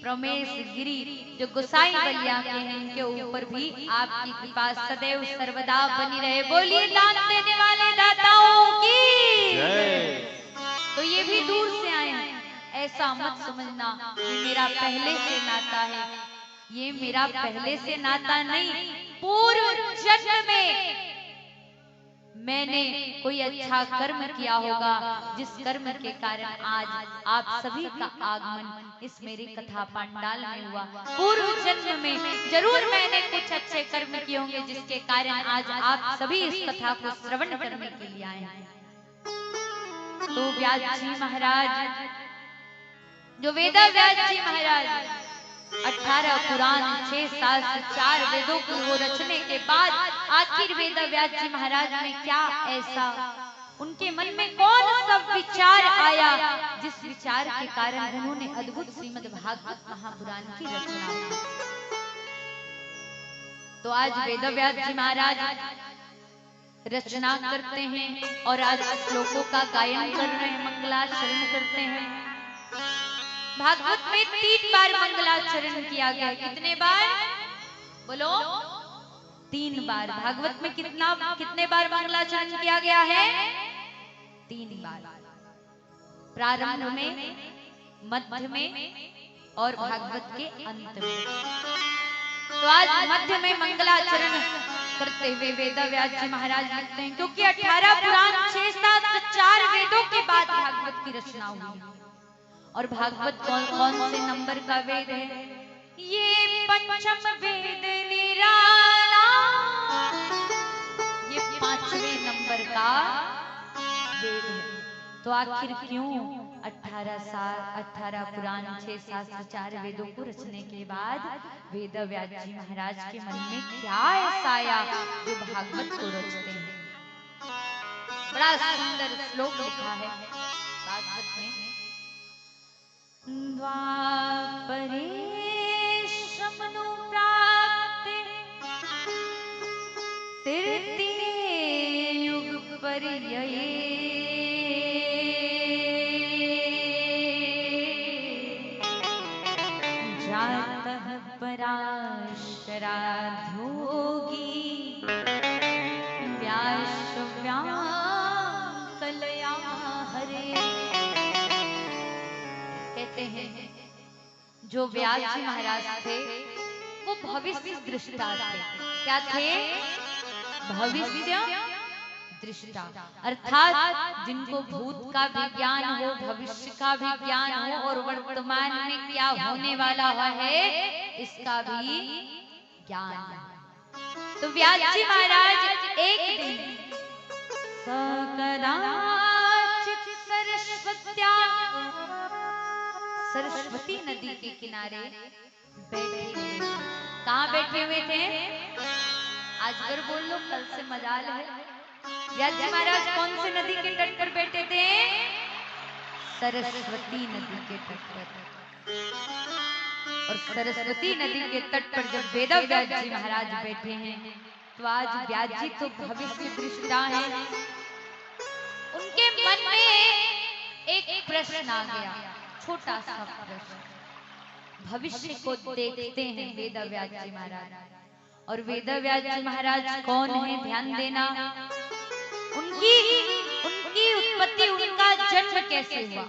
प्रमेश गिरी जो गोसाई बलिया के हैं, इनके ऊपर भी आपकी कृपा सदैव सर्वदा बनी रहे। बोलिए दान देने वाले दाताओं की जय। तो ये भी दूर से आए हैं, ऐसा मत समझना ये मेरा पहले से नाता है। ये मेरा पहले से नाता नहीं, पूर्व जन्म में मैंने कोई अच्छा कर्म किया होगा, जिस कर्म के कारण आज आप सभी का आगमन इस मेरी कथा पंडाल में हुआ। पूर्व जन्म में जरूर मैंने कुछ अच्छे कर्म किए होंगे, जिसके कारण आज आप सभी इस कथा को श्रवण करने के लिए आए हैं। तो व्यास जी महाराज, जो वेद व्यास जी महाराज 18 पुराण 6 शास्त्र 4 वेदों को वो रचने के बाद आखिर वेद व्यास जी महाराज ने क्या ऐसा, उनके मन में कौन सा विचार आया जिस विचार के कारण उन्होंने अद्भुत श्रीमद् भागवत महापुराण की रचना की? तो आज वेद व्यास जी महाराज रचना करते हैं और आज श्लोकों का गायन कर रहे हैं, मंगलाचरण करते हैं। भागवत में 3 बार मंगलाचरण किया गया। कितने बार बोलो? 3 बार। भागवत में कितने बार मंगलाचरण किया गया है? 3 बार। प्रारंभ में, मध्य में और भागवत के अंत में। तो आज मध्य में मंगलाचरण करते हुए वेद व्यास जी महाराज लिखते हैं, क्योंकि 18 पुराण 6 शास्त्र 4 वेदों के बाद भागवत की रचना हुई। और भागवत कौन से नंबर का वेद है? ये पंचम वेद निराला, ये 5वें नंबर का वेद है। तो आखिर क्यों 18 पुराण 6 शास्त्र 4 वेदों को रचने के बाद वेद व्यास जी महाराज के मन में क्या ऐसा आया जो भागवत को रचते हैं? बड़ा सुंदर श्लोक लिखा है। भागवत में, द्वापरे शमनु प्राप्त तृतीय युग पर्यये जातः पराशराध्योगी व्यासव्याकलया हरे। कहते हैं जो व्यास जी महाराज थे वो भविष्य दृष्टा थे। क्या थे? भविष्य दृष्टा, अर्थात जिनको भूत का भी ज्ञान हो, भविष्य का भी ज्ञान हो और वर्तमान में क्या होने वाला है इसका भी ज्ञान। तो व्यास जी महाराज एक दिन सकदाचित सरस्वती नदी के किनारे बैठे हुए। कहाँ बैठे हुए थे? आज अगर बोल लो, कल से मजाल है। व्यास जी महाराज कौन से नदी के तट पर बैठे थे? सरस्वती नदी के तट पर। और सरस्वती नदी के तट पर जब वेदव्यास जी महाराज बैठे हैं तो आज व्यास जी तो भविष्य दृष्टा हैं। उनके मन में एक प्रश्न आ गया, छोटा सा प्रश्न। भविष्य को देखते हैं वेदव्यास जी महाराज। और वेदव्यास जी महाराज कौन है? ध्यान देना। उनकी उत्पत्ति, उनका जन्म कैसे हुआ?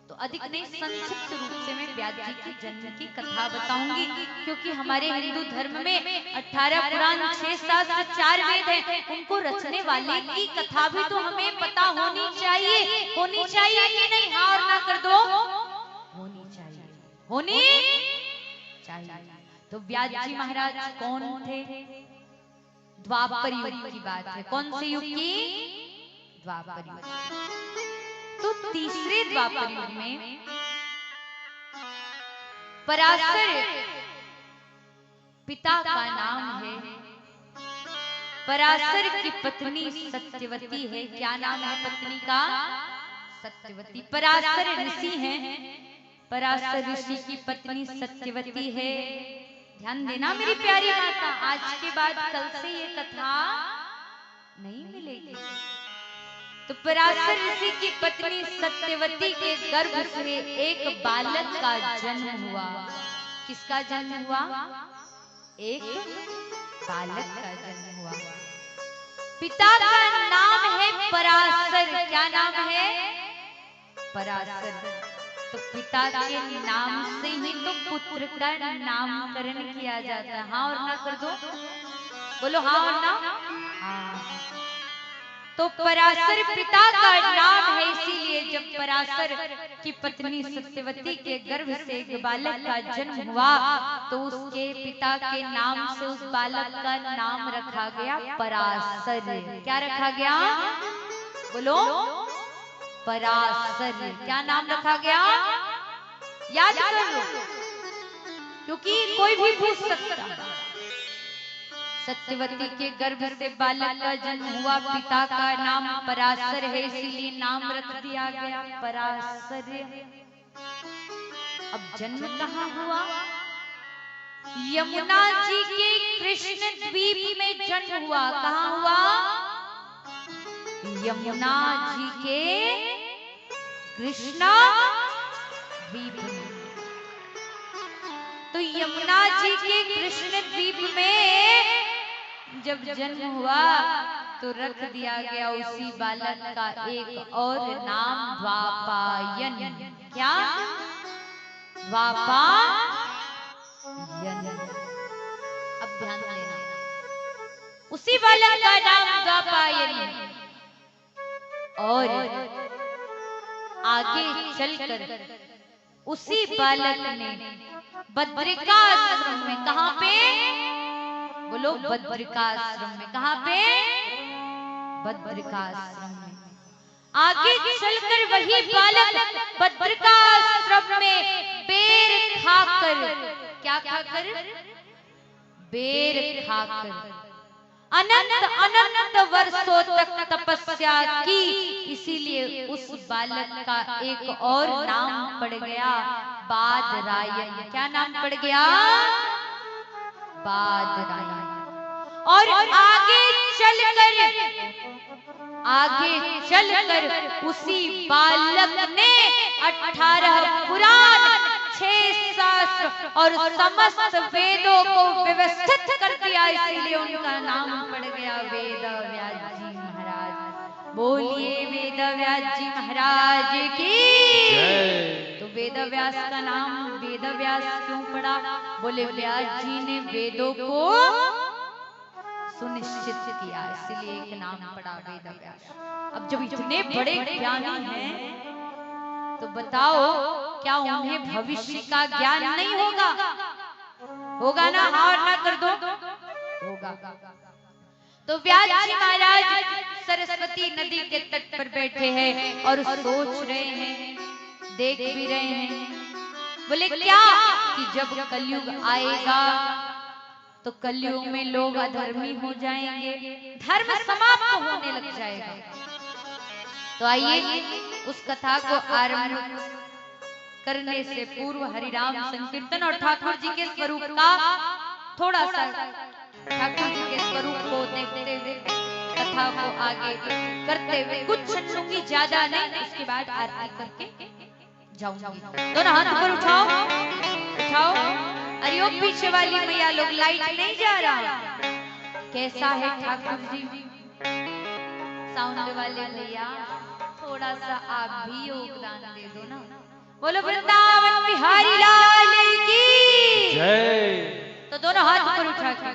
तो अधिक नहीं, संक्षिप्त रूप से मैं व्यास जी की जन्म की कथा बताऊंगी, क्योंकि हमारे हिंदू धर्म में 18 पुराण, 6 शास्त्र, 4 वेद हैं। उनको रचने वाले की कथा भी तो हमें पता होनी चाहिए। होनी चाहिए कि नहीं? हाँ और ना कर दो। होनी चाहिए, होनी चाहिए। तो व्यास जी महाराज कौन थे? द्वापर युग की बात है। कौन से युग की? द्वापर युग। तो तीसरे द्वापर युग में पराशर पिता का नाम है, पराशर की पत्नी सत्यवती है। क्या नाम है पत्नी का? सत्यवती। पराशर ऋषि हैं, पराशर ऋषि की पत्नी सत्यवती है। ध्यान देना मेरी प्यारी माता, आज के बाद कल से ये कथा नहीं मिलेगी। तो पराशर ऋषि की पत्नी सत्यवती के गर्भ से एक बालक का जन्म हुआ। किसका जन्म हुआ? एक बालक का जन्म हुआ। पिता का नाम है पराशर। क्या नाम है? पराशर। तो पिता के नाम से ही तो पुत्र का नामकरण किया जाता है। हाँ और ना कर दो, बोलो हाँ और ना। हाँ। तो पराशर पिता का नाम है, इसीलिए जब पराशर की पत्नी सत्यवती के गर्भ से एक बालक का जन्म हुआ तो उसके पिता के नाम से उस बालक का नाम रखा गया पराशर। क्या रखा गया? बोलो पराशर। क्या नाम रखा गया? याद कर लो, क्योंकि कोई भी पूछ सकता। सत्यवती के गर्भ से बालक का जन्म हुआ, पिता का नाम पराशर है, इसीलिए नाम रख दिया गया पराशर। अब जन्म कहाँ हुआ? यमुना जी के कृष्ण द्वीप में जन्म हुआ। कहाँ हुआ? यमुना जी के कृष्ण द्वीप में। तो यमुना जी के कृष्ण द्वीप में जब जन्म हुआ तो रख दिया गया उसी बालक का एक और नाम द्वापायन। क्या? द्वापायन। अब ध्यान देना, उसी बालक का नाम द्वापायन। और आगे चलकर उसी बालक ने बद्रिकाश्रम में, कहां पे? बोलो बद्रिकाश्रम में। कहां पे? बद्रिकाश्रम में। आगे चलकर वही बालक बद्रिकाश्रम में बेर खाकर, क्या खाकर? बेर खाकर अनंत अनंत वर्षों तक तपस्या की, इसीलिए उस बालक का एक और नाम पड़ गया बादरायण। क्या नाम पड़ गया? बादरायण। और आगे चलकर उसी बालक ने 18 पुराण, 6 शास्त्र और समस्त वेदों को व्यवस्थित कर दिया, इसीलिए उनका नाम पड़ गया वेद व्यास जी महाराज। बोलिए वेद व्यास जी महाराज की। तो वेद व्यास का नाम वेद व्यास क्यों पड़ा? बोले व्यास जी ने वेदों को सुनिश्चित किया, इसलिए एक नाम पड़ा वेद व्यास। अब जब इतने बड़े ज्ञानी हैं तो बताओ क्या उन्हें भविष्य का ज्ञान नहीं होगा? होगा ना? हाँ ना कर दो, होगा। तो व्यास जी महाराज सरस्वती नदी के तट पर बैठे हैं और सोच रहे हैं, देख भी रहे हैं। बोले क्या कि जब कलयुग आएगा तो कलयुग में लोग अधर्मी हो जाएंगे, धर्म समाप्त होने लग जाएगा। तो आइए उस कथा को आरंभ करने से पूर्व हरिनाम संकीर्तन और ठाकुर जी के स्वरूप का थोड़ा सा, ठाकुर जी के स्वरूप को देखते हुए कथा को आगे करते हुए कुछ सुनूंगी, ज्यादा नहीं, उसके बाद आरती करके जाऊंगी। दोनों हाथ ऊपर उठाओ, उठाओ। अरे ओ पीछे वाली मैया लोग, लाइट नहीं जा रहा। कैसा है ठाकुर जी? साउंड वाले भैया थोड़ा सा आप भी योगदान दे दो ना। बोलो वृंदावन बिहारी लाल की जय। तो दोनों हाथ ऊपर उठा के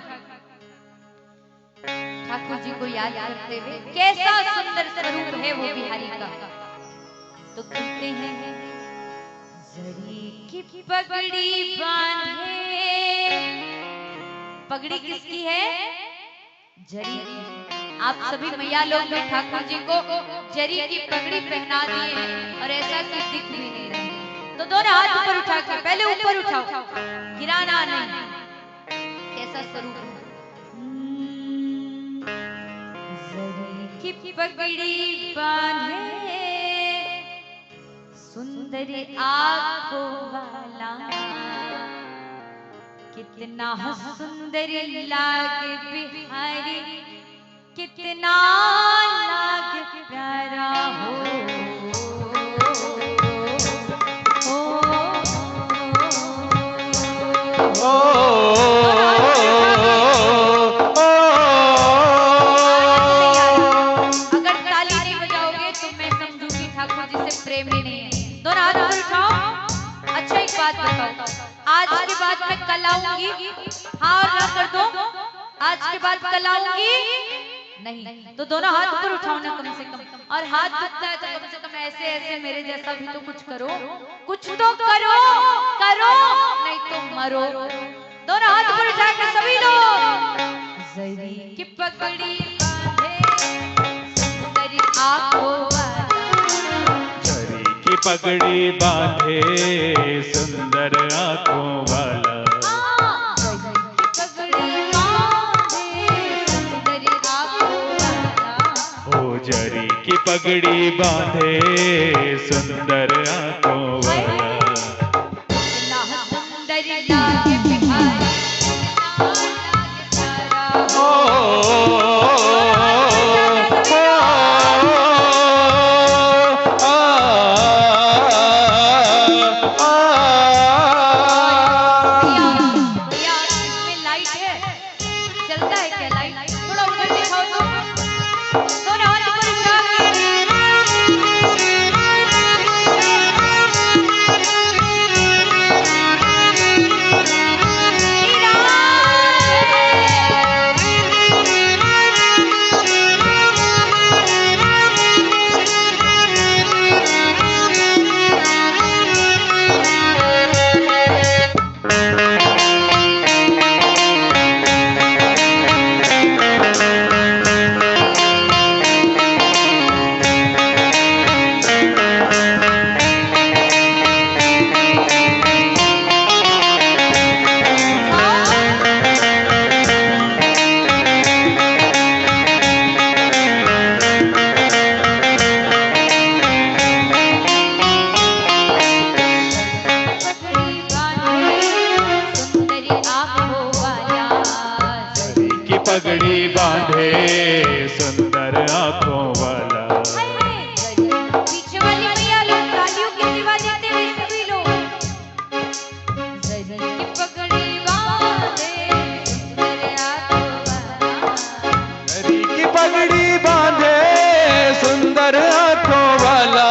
ठाकुर जी को याद करते हुए, कैसा सुंदर स्वरूप है वो बिहारी का। तो कहते हैं जरी की पगड़ी बांधे। पगड़ी किसकी है? जरी की। आप सभी मैया लोग भी ठाकुर जी को जरी की पगड़ी पहना दिए और ऐसा कि दिख भी नहीं रहे। तो दोनों हाथ ऊपर उठा के, पहले ऊपर उठाओ, गिराना नहीं। कैसा स्वरूप है? जरी की पगड़ी बांधे, सुंदर आँखों वाला, कितना सुंदर लागे बिहारी, कितना लागे प्यारा हो। अगर ताली नहीं बजाओगे तो मैं समझूंगी ठाकुर जी से प्रेम ही नहीं है। दोनों हाथ ऊपर उठाओ। अच्छा एक बात बताओ, आज के बाद मैं कल आऊंगी, हाँ और ना कर दो। आज के बाद कल आऊंगी नहीं, तो दोनों हाथ ऊपर उठाओ ना कम से कम। और हाथ दुखता है तो कम से कम ऐसे ऐसे मेरे जैसा भी तो कुछ करो, कुछ तो करो, करो नहीं तो मरो। दोनों हाथ ऊपर उठा के सभी लोग जरी की पगड़ी बांधे, सुंदर आँखों वाला, जरी की पगड़ी बांधे, सुंदर आँखों वाला। जरी की पगड़ी बांधे, सुंदर आँखों वाला। सुंदर लागे बिहारी, लाइट है, चलता है क्या लाइट? थोड़ा उधर दिखाओ तो। दोनों हाथ ऊपर उठा के पगड़ी बांधे सुंदर आंखों वाला। पीछे वाली मैया लोग तालियों की सेवा देते हुए सभी लोग जरी की पगड़ी बांधे सुंदर आंखों वाला। जरी की पगड़ी बांधे सुंदर आंखों वाला।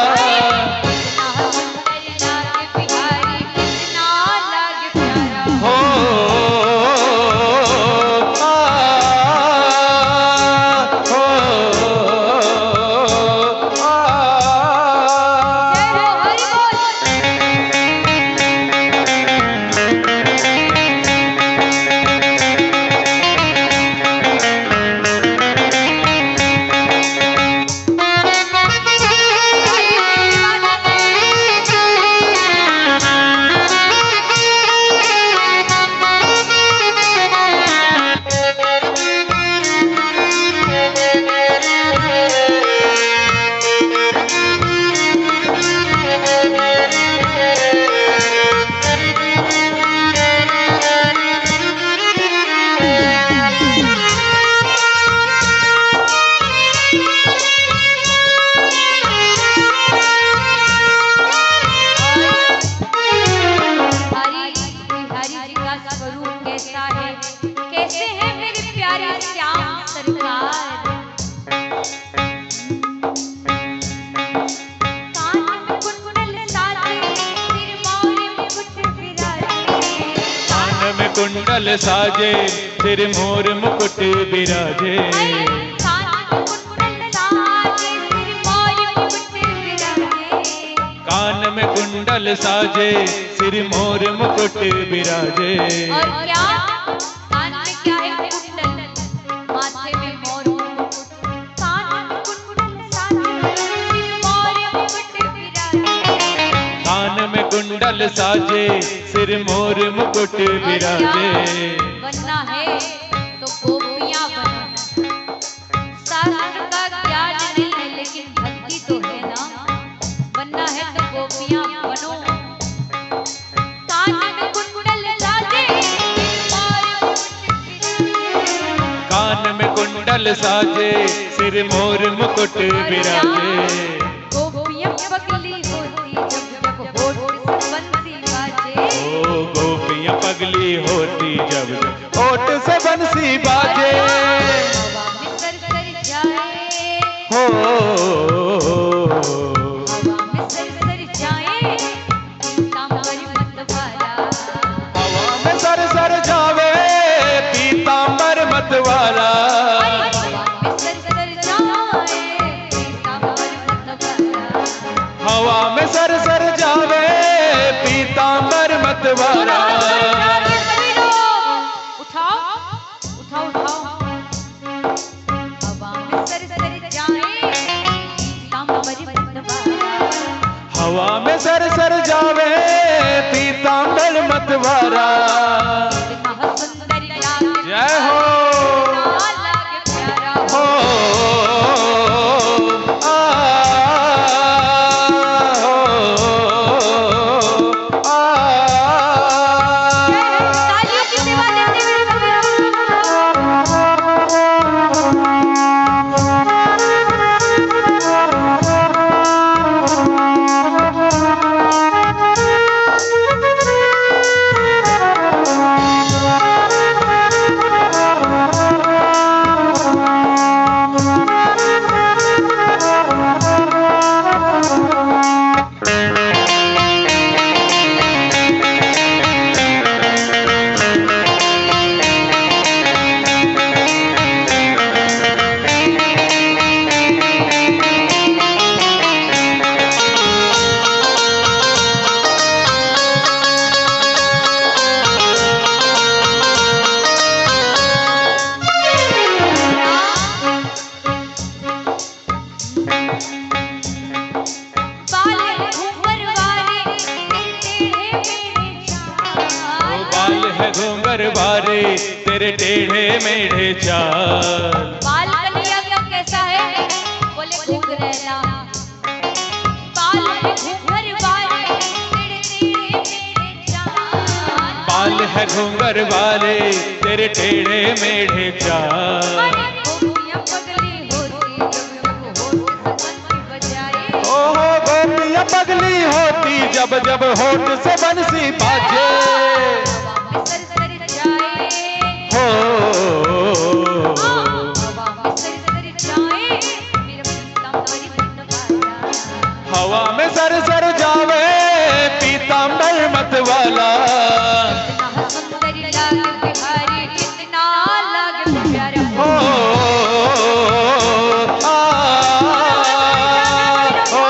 कैसे हैं मेरे प्यारे श्याम सरकार। कान में कुंडल साजे सिर मोर मुकुट विराजे। कान में कुंडल साजे सिर मोर मुकुट विराजे। कान में कुंडल साजे सिर मोर मुकुट विराजे। कान में कुंडल साजे सिर मोर मुकुट विराजे। और क्या कान में क्या है कुंडल माथे में मोर मुकुट। कान में कुंडल साजे सिर मोर मुकुट विराजे। कान में कुंडल साजे सिर मोर मुकुट विराजे। बनना है तो गोपियां बनो। शास्त्र का ज्ञान नहीं है लेकिन भक्ति तो है ना। बनना है तो गोपियां बनो। कान में कुंडल साजे कान में कुंडल साजे सिर मोर मुकुट विराजे। गोपियां पगली होती जब जब होठ से बंसी बाजे। ओ गोपियां पगली होती जब होठ से बंसी बाजे। हवा में सरसर जाए हो हवा में सरसर जाए पीतांबर मत वाला। हवा में सर जावे पीतांबर मत वाला। हवा में सरसर जाए पीतांबर मत वाला। हवा में सर जावे पीतांबर मत वाला। उठाओ उठाओ उठाओ। हवा में सरसर जाए पीतांबर मत वाला। हवा में सर जावे पीतांबर मत वाला। महासुंदर लागे जय हो लागे प्यारा हो आ हो आ। तालियों की सेवा देते हुए सभी घूंगर बारे तेरे टेढ़े मेढ़े चाल। बाल कन्हैया का कैसा है? बोले घुंघरैला। बाल है घुंघर वाले तेरे टेढ़े मेढ़े चाल। बाल है घूंगर वाले तेरे टेढ़े मेढ़े चाल। गोपियां पगली होती जब जब होठ से बंसी बजाए। ओहो गोपियां पगली होती जब जब होठ से बंसी बाजे। हवा में सरसर जाए, हो हवा में सरसर जाए, मेरा पीतांबरी मत वाला। हवा में सर सर जावे पीतांबर मत वाला। कितना सुंदर लागे बिहारी, कितना लागे प्यारा। हो आ हो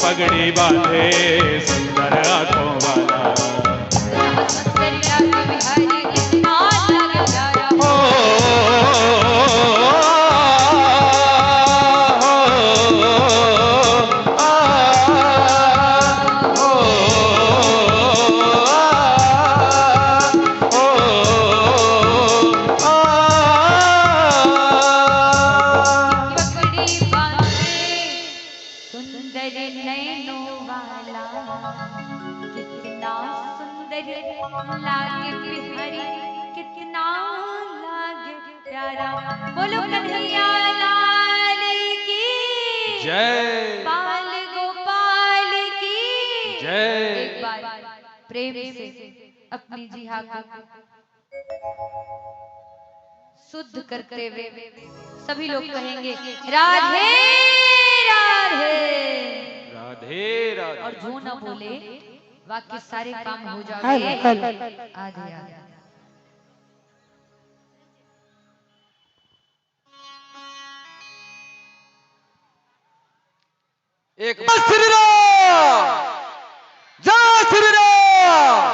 पगड़ी बांधे सुंदर आंखों वाला। हो लागे बिहारी, कितना लागे प्यारा। बोलो कन्हैया लाल की जय, बाल गोपाल की जय। एक बार प्रेम से अपनी जिहा को शुद्ध करते हुए सभी लोग कहेंगे राधे राधे राधे राधे। और जो ना बोले बाकी सारे काम हो जाएंगे। आगे आगे एक श्री राम, जय श्री राम,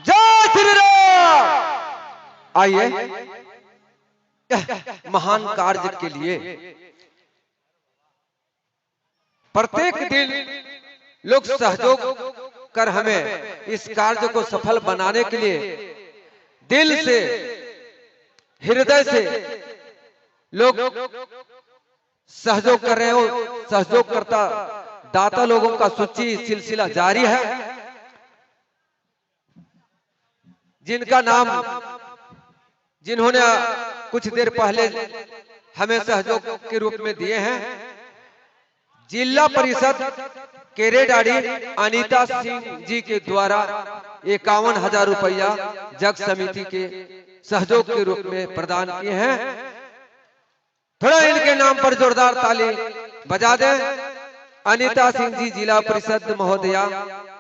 जय श्री राम। आइए महान कार्य के लिए प्रत्येक दिन लोग सहयोग कर हमें इस कार्य को सफल बनाने के लिए दिल से, हृदय से लोग सहयोग कर रहे हो। सहयोग करता दाता लोगों का सूची सिलसिला जारी है। जिनका नाम जिन्होंने कुछ देर पहले हमें सहयोग के रूप में दिए हैं। जिला परिषद केरेडाड़ी अनीता सिंह जी के द्वारा 51,000 रुपया जग समिति के सहयोग के रूप में प्रदान किए हैं। थोड़ा इनके नाम पर जोरदार ताली बजा दें। अनीता सिंह जी जिला परिषद महोदया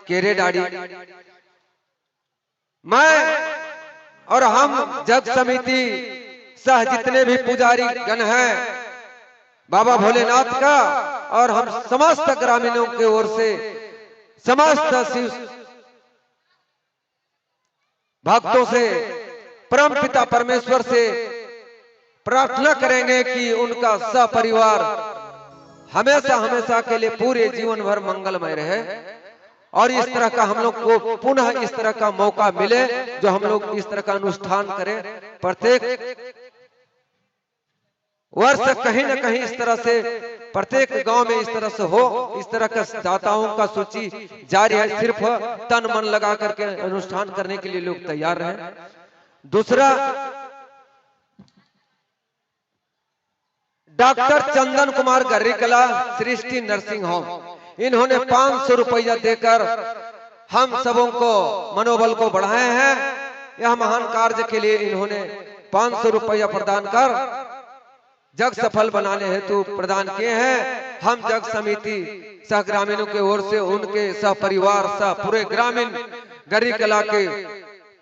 केरेडाड़ी। मैं और हम जग समिति सह जितने भी पुजारी गण हैं बाबा भोलेनाथ का और हम समस्त ग्रामीणों की ओर से समस्त शिव भक्तों से परम पिता परमेश्वर से प्रार्थना करेंगे कि उनका सपरिवार हमेशा हमेशा के लिए पूरे जीवन भर मंगलमय रहे और इस तरह का हम लोग को पुनः इस तरह का मौका मिले जो हम लोग इस तरह का अनुष्ठान करें। प्रत्येक वर्ष कहीं न कहीं इस तरह से प्रत्येक गांव में इस तरह से हो, इस तरह का दाताओं का सूची जारी है। सिर्फ तन मन लगा करके अनुष्ठान करने के लिए लोग तैयार रहे। दूसरा, डॉक्टर चंदन कुमार गर्रीकला सृष्टि नर्सिंग होम, इन्होंने 500 रुपया देकर हम सबों को मनोबल को बढ़ाए हैं। यह महान कार्य के लिए इन्होंने 500 रुपया प्रदान कर जग सफल बनाने हेतु प्रदान किए हैं। हम जग समिति सह ग्रामीणों के ओर से उनके सह परिवार सह पूरे ग्रामीण गर्रीकला के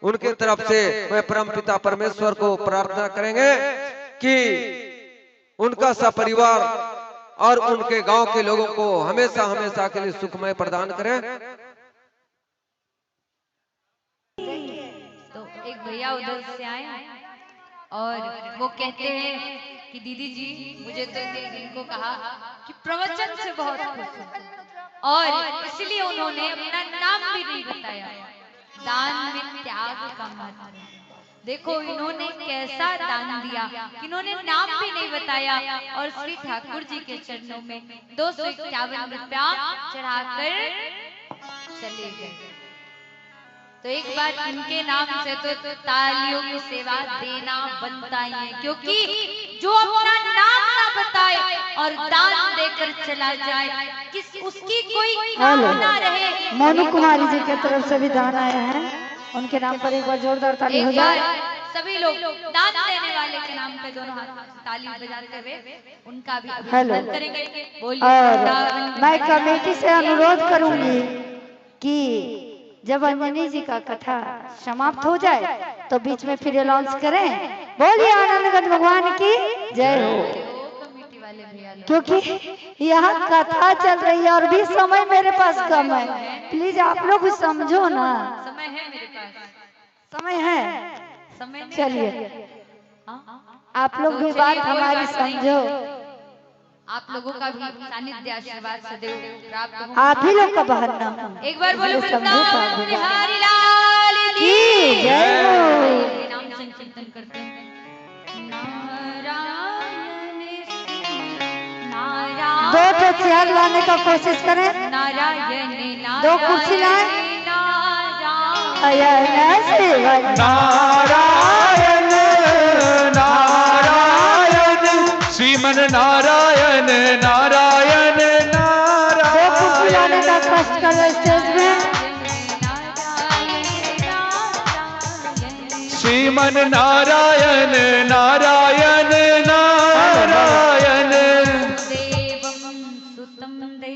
उनके तरफ से मैं परम पिता परमेश्वर को प्रार्थना करेंगे कि उनका सह परिवार और उनके गांव के लोगों को हमेशा हमेशा के लिए सुखमय प्रदान करें। तो एक भैया उधर से आए और वो कहते हैं कि दीदी जी मुझे तो इनको कहा कि प्रवचन से बहुत खुश हूं और इसलिए उन्होंने अपना नाम भी नहीं बताया। दान में त्याग का महत्व, देखो इन्होंने कैसा दान दिया, इन्होंने नाम भी नहीं बताया और श्री ठाकुर जी के चरणों में 251 रुपया चढ़ाकर चले गए। तो एक बार इनके नाम से तो तालियों की सेवा देना बनता ही है, क्योंकि जो अपना नाम ना बताए और दान देकर चला जाए किस उसकी कोई काम ना रहे। मोनू कुमारी जी की तरफ से भी दान आया है, उनके नाम पर एक बार जोरदार ताली हो जाए। सभी लोग दान देने वाले के नाम पे दोनों हाथ ताली बजाते हुए उनका भी अभिनंदन करेंगे। और मैं कमेटी से अनुरोध करूंगी कि जब अंजनी जी का कथा समाप्त हो जाए तो बीच में फिर अनाउंस करें, बोलिए आनंदगढ़ भगवान की जय हो। कमेटी वाले भैया लोग, क्योंकि यहाँ कथा चल रही है और भी समय मेरे पास कम है, प्लीज आप लोग भी समझो ना। समय है मेरे पास, समय है, समय नहीं चलिए हाँ? आप लोग भी बात हमारी समझो। आप लोगों का भी सानिध्य आशीर्वाद सदैव प्राप्त हो। आप ही लोग का बहाना हूँ। एक बार बोलो समझो वृंदावन बिहारी लाल की जय हो। नाम संकीर्तन करते हैं। नारायण नारायण, दो तो चेयर लाने का कोशिश करें, नारायण दो कुर्सी लाए। नारायण नारायण नारायण नारायण श्रीमन नारायण नारायण दो कुर्सी लाने का कष्ट करो स्टेज में। श्रीमन नारायण नारायण नारायण।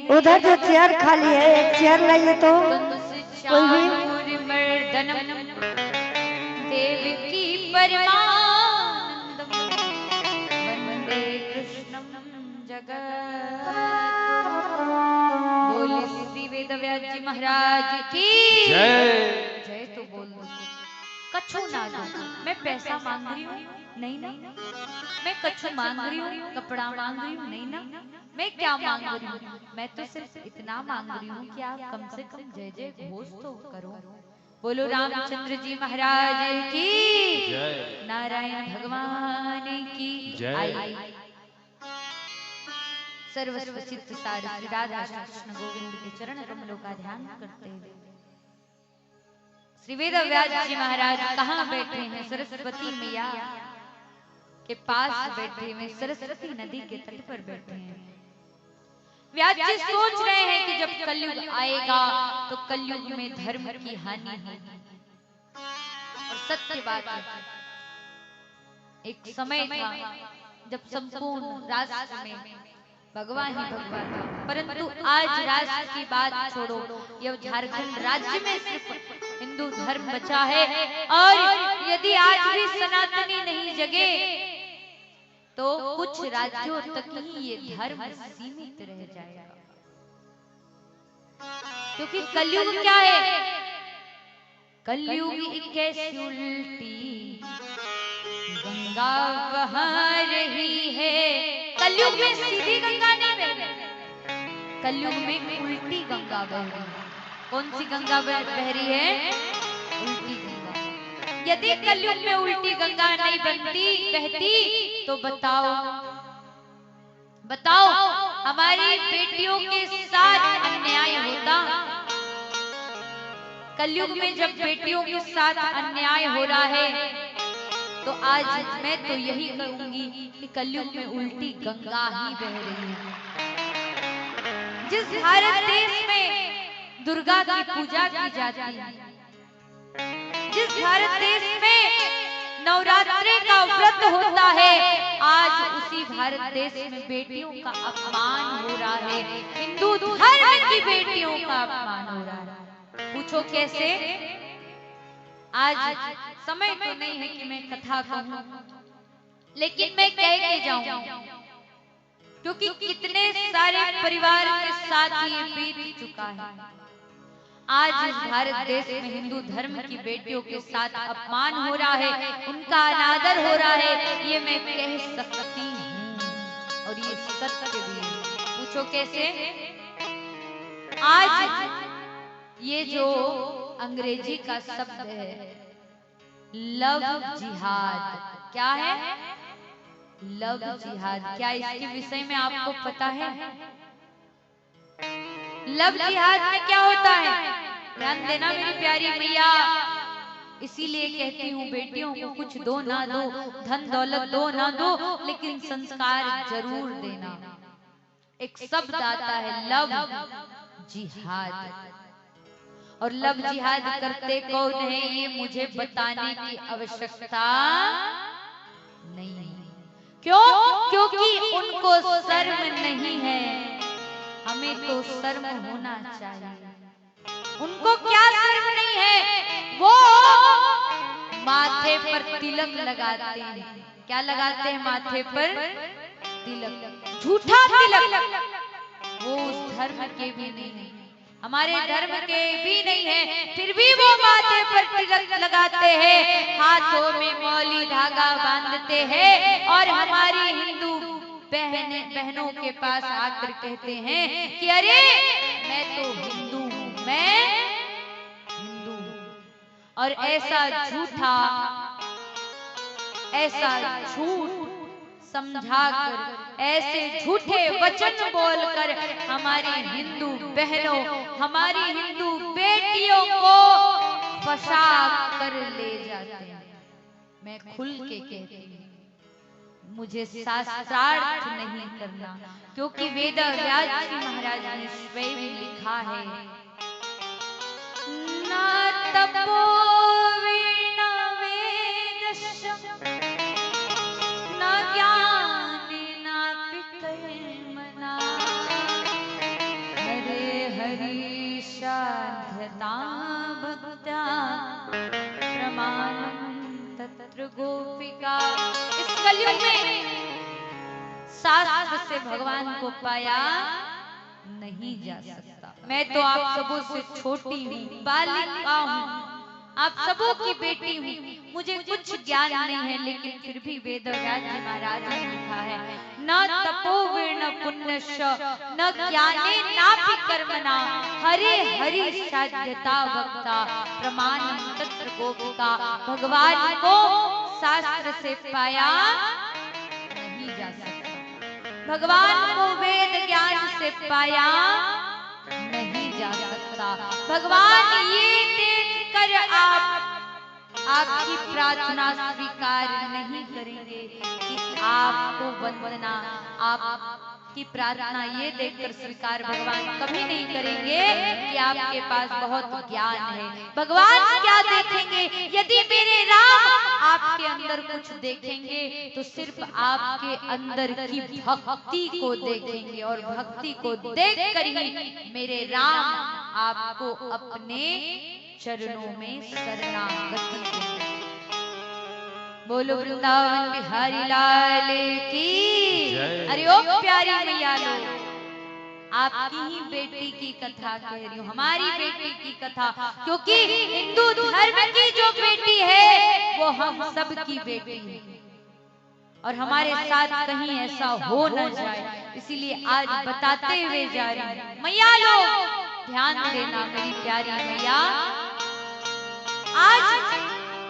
उधर जो चेयर खाली है एक चेयर लाइए तो कोई भी। देवकी परमानंदम वंदे कृष्णम जगत। बोले श्री वेदव्यास जी महाराज की जय। तो बोल दो कछु ना दो, मैं पैसा मांग रही हूँ नहीं ना, मैं कछु मांग रही हूँ, कपड़ा मांग रही हूँ नहीं ना, मैं क्या मांग रही हूँ, मैं तो सिर्फ इतना मांग रही हूँ कि आप कम से कम जय जय घोष तो करो। बोलो रामचंद्र जी महाराज की जय, नारायण भगवान की जय। सर्वस्व चित्त सार श्री राधा कृष्ण गोविंद के चरण कमलों का ध्यान करते हुए श्री वेदव्यास जी महाराज कहाँ बैठे हैं? सरस्वती मैया के पास बैठे हुए सरस्वती नदी के तट पर बैठे हैं। व्यास जी सोच रहे हैं कि जब कलयुग आएगा तो कलयुग में धर्म की हानि होगी। और सत्य बात है, एक समय था जब संपूर्ण राष्ट्र में भगवान ही भगवान था, परंतु आज राष्ट्र की बात छोड़ो, यह झारखंड राज्य में सिर्फ हिंदू धर्म बचा है। और यदि आज भी सनातनी नहीं जगे तो कुछ राज्यों तक ही ये धर्म सीमित रह जाएगा। क्योंकि कलयुग क्या है? कलयुग एक ऐसी उल्टी गंगा बह रही है। कलयुग में सीधी गंगा नहीं बह रही, कलयुग में उल्टी गंगा बह रही है। कौन सी गंगा बह रही है? उल्टी गंगा। यदि कलयुग में उल्टी गंगा नहीं बहती तो बताओ हमारी बेटियों के साथ अन्याय होता। कलयुग में जब बेटियों के साथ अन्याय हो रहा है तो आज मैं तो यही कहूंगी कि कलयुग में उल्टी गंगा ही बह रही है। जिस भारत देश में दुर्गा की पूजा की जाती है, जिस भारत देश में नवरात्रि का व्रत होता है, आज उसी भारत देश में बेटियों का अपमान हो रहा है। हिंदू धर्म की बेटियों का अपमान हो रहा है। पूछो कैसे? आज समय तो नहीं है कि मैं कथा कहूं, लेकिन मैं कह के जाऊं, क्योंकि कितने सारे परिवार के साथ ये बीत चुका है। आज इस भारत देश में हिंदू धर्म की बेटियों के साथ अपमान हो रहा है, उनका अनादर हो रहा है, ये मैं कह सकती हूँ और ये सत्य भी है। पूछो कैसे? आज ये जो अंग्रेजी का शब्द है लव जिहाद, क्या है? लव जिहाद। क्या इसके विषय में आपको पता है? लव जिहाद में क्या होता है? ध्यान देना मेरी प्यारी मैया, इसीलिए कहती हूँ बेटियों को कुछ दो ना दो, धन दौलत दो ना दो, लेकिन संस्कार जरूर देना। एक शब्द आता है लव जिहाद, और लव जिहाद करते कौन है ये मुझे बताने की आवश्यकता नहीं है। क्यों? क्योंकि उनको शर्म नहीं है, हमें तो शर्म होना चाहिए। उनको क्या शर्म नहीं है? वो माथे पर तिलक लगाते हैं। क्या लगाते हैं माथे पर? तिलक, झूठा तिलक। वो उस धर्म के भी नहीं है, हमारे धर्म के भी नहीं है, फिर भी वो माथे पर तिलक लगाते हैं, हाथों में मौली धागा बांधते हैं और हमारी हिंदू बहनों के पास आकर कहते हैं कि अरे मैं तो हिंदू हूँ, मैं हिंदू हूँ। और ऐसा झूठा, ऐसा झूठ समझाकर, ऐसे झूठे वचन बोलकर हमारी हिंदू बहनों, हमारी हिंदू बेटियों को फंसा कर ले जाते हैं। मैं खुल के कहती हूँ, मुझे शास्त्रार्थ नहीं करना, क्योंकि वेद व्यास जी महाराज ने स्वयं लिखा है ना तपो वीणा वेदश ना ज्ञान ना पितर्मना, हरे हरि साध्यता भक्त्या प्रमाणं तत्र गोपिका। इस कलयुग में शास्त्र से भगवान को पाया नहीं जा सकता। मैं तो आप सबों से छोटी हूँ, बालिका हूँ, आप सबों की बेटी हूँ, मुझे कुछ ज्ञान नहीं है, लेकिन फिर भी वेद व्यास जी महाराज ने लिखा है न तपो वीर्ण पुण्यश्च न ज्ञाने नापि कर्मणा, हरे हरि साध्यता भक्ता प्रमाणं तत्र गोपिका। भगवान को शास्त्र से पाया नहीं जा सकता, भगवान को वेद ज्ञान से पाया नहीं जा सकता। भगवान ये देखकर आप आपकी प्रार्थना स्वीकार नहीं करेंगे कि आपको वंदना, आपकी प्रार्थना ये देखकर स्वीकार भगवान कभी नहीं करेंगे कि आपके पास बहुत ज्ञान है। भगवान क्या देखेंगे? यदि मेरे राम आपके अंदर कुछ देखेंगे तो सिर्फ आपके अंदर की भक्ति को देखेंगे, और भक्ति को देखकर ही मेरे राम आपको अपने चरणों में शरणागति देंगे। बोलो वृंदावन बिहारी लाल की। अरे ओ प्यारी मैया लोग, आपकी ही बेटी की कथा कह रही हूँ, हमारी बेटी की कथा, क्योंकि हिंदू धर्म की जो बेटी है वो हम सब की बेटी है, और हमारे साथ कहीं ऐसा हो न जाए, इसीलिए आज बताते हुए जा रही हूँ। मैया लोग ध्यान देना मेरी प्यारी मैया, आज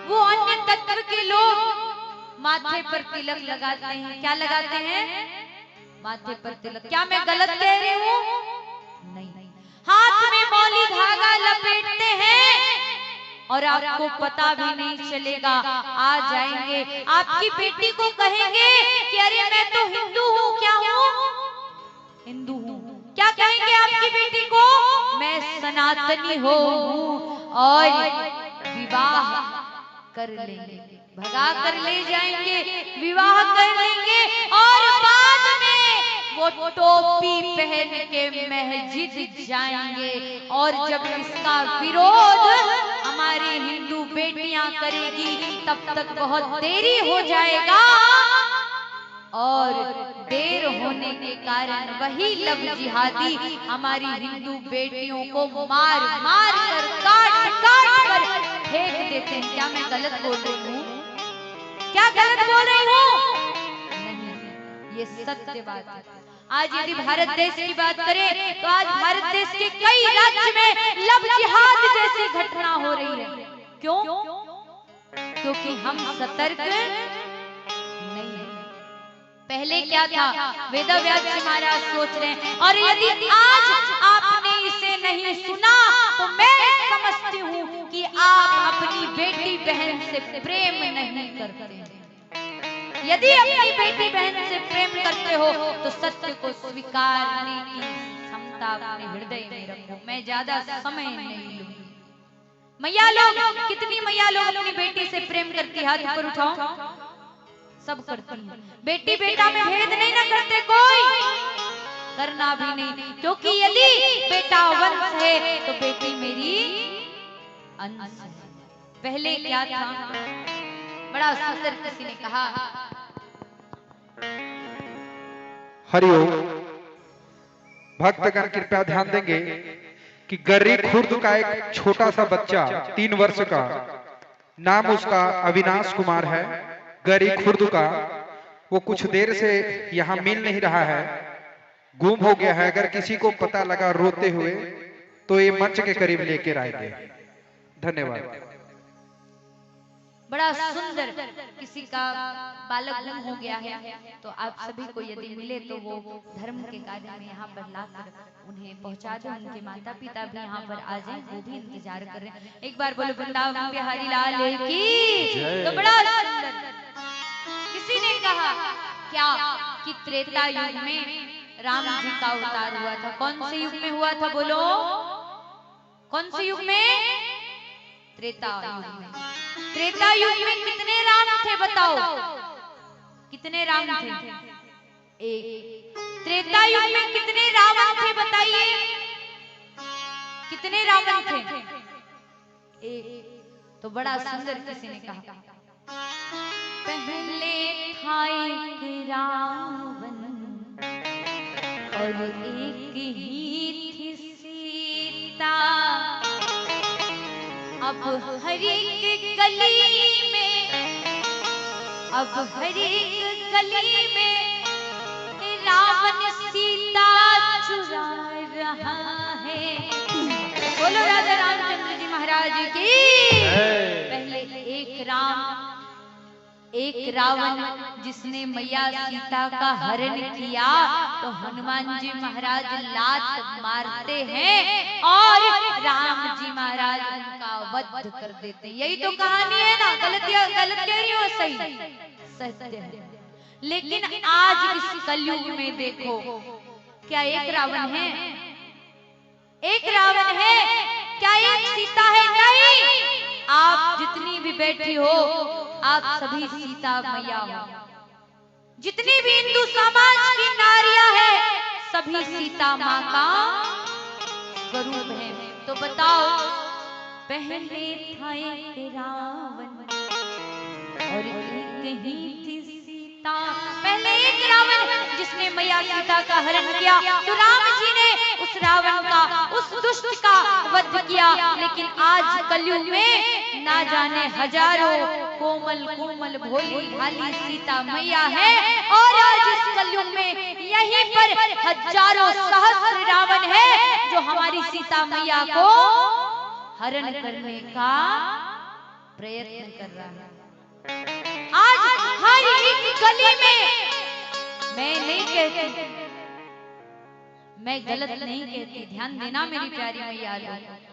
वो अन्य तत्व के लोग माथे पर तिलक लगाते हैं। क्या लगाते हैं? माथे पर तिलक। क्या मैं गलत कह रही हूँ? नहीं। हाथ में मौली धागा लपेटते हैं और आपको पता भी नहीं चलेगा। आ जाएंगे आपकी बेटी को कहेंगे कि अरे मैं तो हिंदू हूँ। क्या हूँ? हिंदू हूँ। क्या कहेंगे आपकी बेटी को? मैं सनातनी हूँ, और विवाह कर लेंगे, भगा कर ले जाएंगे, विवाह कर लेंगे, और बाद में वो टोपी पहन के मस्जिद जाएंगे। और जब इसका विरोध हमारी हिंदू बेटियां करेगी तब तक बहुत देरी हो जाएगा, और देर होने के कारण वही लव जिहादी हमारी हिंदू बेटियों को मार मार कर, काट काट कर फेंक देते हैं। क्या मैं गलत बोल रही हूँ? क्या गलत बोल रही हूँ? नहीं, ये सत्य बात है। आज यदि भारत देश की बात करें तो आज भारत देश के कई राज्य में लव जिहाद जैसी घटना हो रही है। क्यों? क्योंकि हम सतर्क नहीं है। पहले क्या था? वेदव्यास जी महाराज सोच रहे हैं, और यदि आज आपने इसे नहीं सुना तो मैं समझती हूँ कि आप अपनी बेटी बहन से प्रेम नहीं करते। यदि अपनी बेटी बहन से प्रेम करते हो तो सत्य को स्वीकारने की क्षमता अपने हृदय में रखो। मैं ज्यादा समय नहीं लूंगी। मैया लोग, कितनी मैया लोग अपनी बेटी से प्रेम करती? हाथ ऊपर उठाओ। सब करती हैं। बेटी बेटा में भेद नहीं ना करते, कोई करना भी नहीं, क्योंकि यदि बेटा वंश है तो बेटी मेरी अंश है। पहले क्या था? बड़ा सुंदर किसी ने कहा, हरिओम। भक्तगण कृपया ध्यान देंगे कि गर्री खुर्द का एक छोटा सा बच्चा 3 वर्ष का, नाम उसका अविनाश कुमार है, गरी खुर्द का, वो कुछ देर से यहाँ मिल नहीं रहा है, गुम हो गया है। अगर किसी को पता लगा रोते हुए तो ये मंच के करीब लेकर आएंगे। धन्यवाद। बड़ा सुंदर किसी का बालक गुम हो गया है, तो आप सभी को यदि मिले तो वो धर्म के कार्य में यहाँ पर लाकर उन्हें पहुँचा दो। उनके माता पिता भी यहाँ पर आ जाएं, वो भी इंतजार कर रहे हैं। एक बार बोलो वृंदावन बिहारी लाल की। तो बड़ा सुंदर किसी ने कहा क्या कि त्रेता युग में राम जी का अवतार हुआ था। कौन से युग में हुआ था? बोलो, कौन से युग में? त्रेता युग में। त्रेता युग में कितने राम थे बताओ? कितने राम थे? एक। त्रेता युग में कितने रावण थे बताइए? कितने रावण थे? एक। तो बड़ा सुंदर किसी ने कहा, पहले था एक रावण और एक ही थी सीता, अब हर एक गली में, अब हर एक गली में रावण सीता चुरा रहा है। बोलो राजा रामचंद्र जी महाराज की। पहले एक राम एक रावण जिसने मैया सीता का हरण किया तो हनुमान जी महाराज लात मारते हैं और राम जी महाराज उनका वध कर देते हैं। यही तो कहानी है ना, गलत कह रही हो? सही सत्य है। लेकिन आज इस कलयुग में देखो, क्या एक रावण है? एक रावण है क्या? एक सीता है? नहीं। आप जितनी भी बैठी हो, आप सभी सीता मैया हो। जितनी भी हिंदू समाज की नारियां हैं, सभी सीता माँ का स्वरूप है। तो बताओ, पहले था एक रावण और एक ही थी सीता। पहले एक रावण जिसने मैया सीता का हरण किया, तो राम जी ने उस रावण का, उस दुष्ट का वध किया। लेकिन आज कलयुग में ना जाने हजारों कोमल कोमल भोली भाली सीता मैया है, और आज इस कलयुग में यहीं पर हजारों सहस्र रावण है जो हमारी सीता मैया को हरण करने का प्रयत्न कर रहा है। आज हर एक गली में, मैं नहीं कहती, मैं गलत नहीं कहती, ध्यान देना मेरी प्यारी मैया लोग,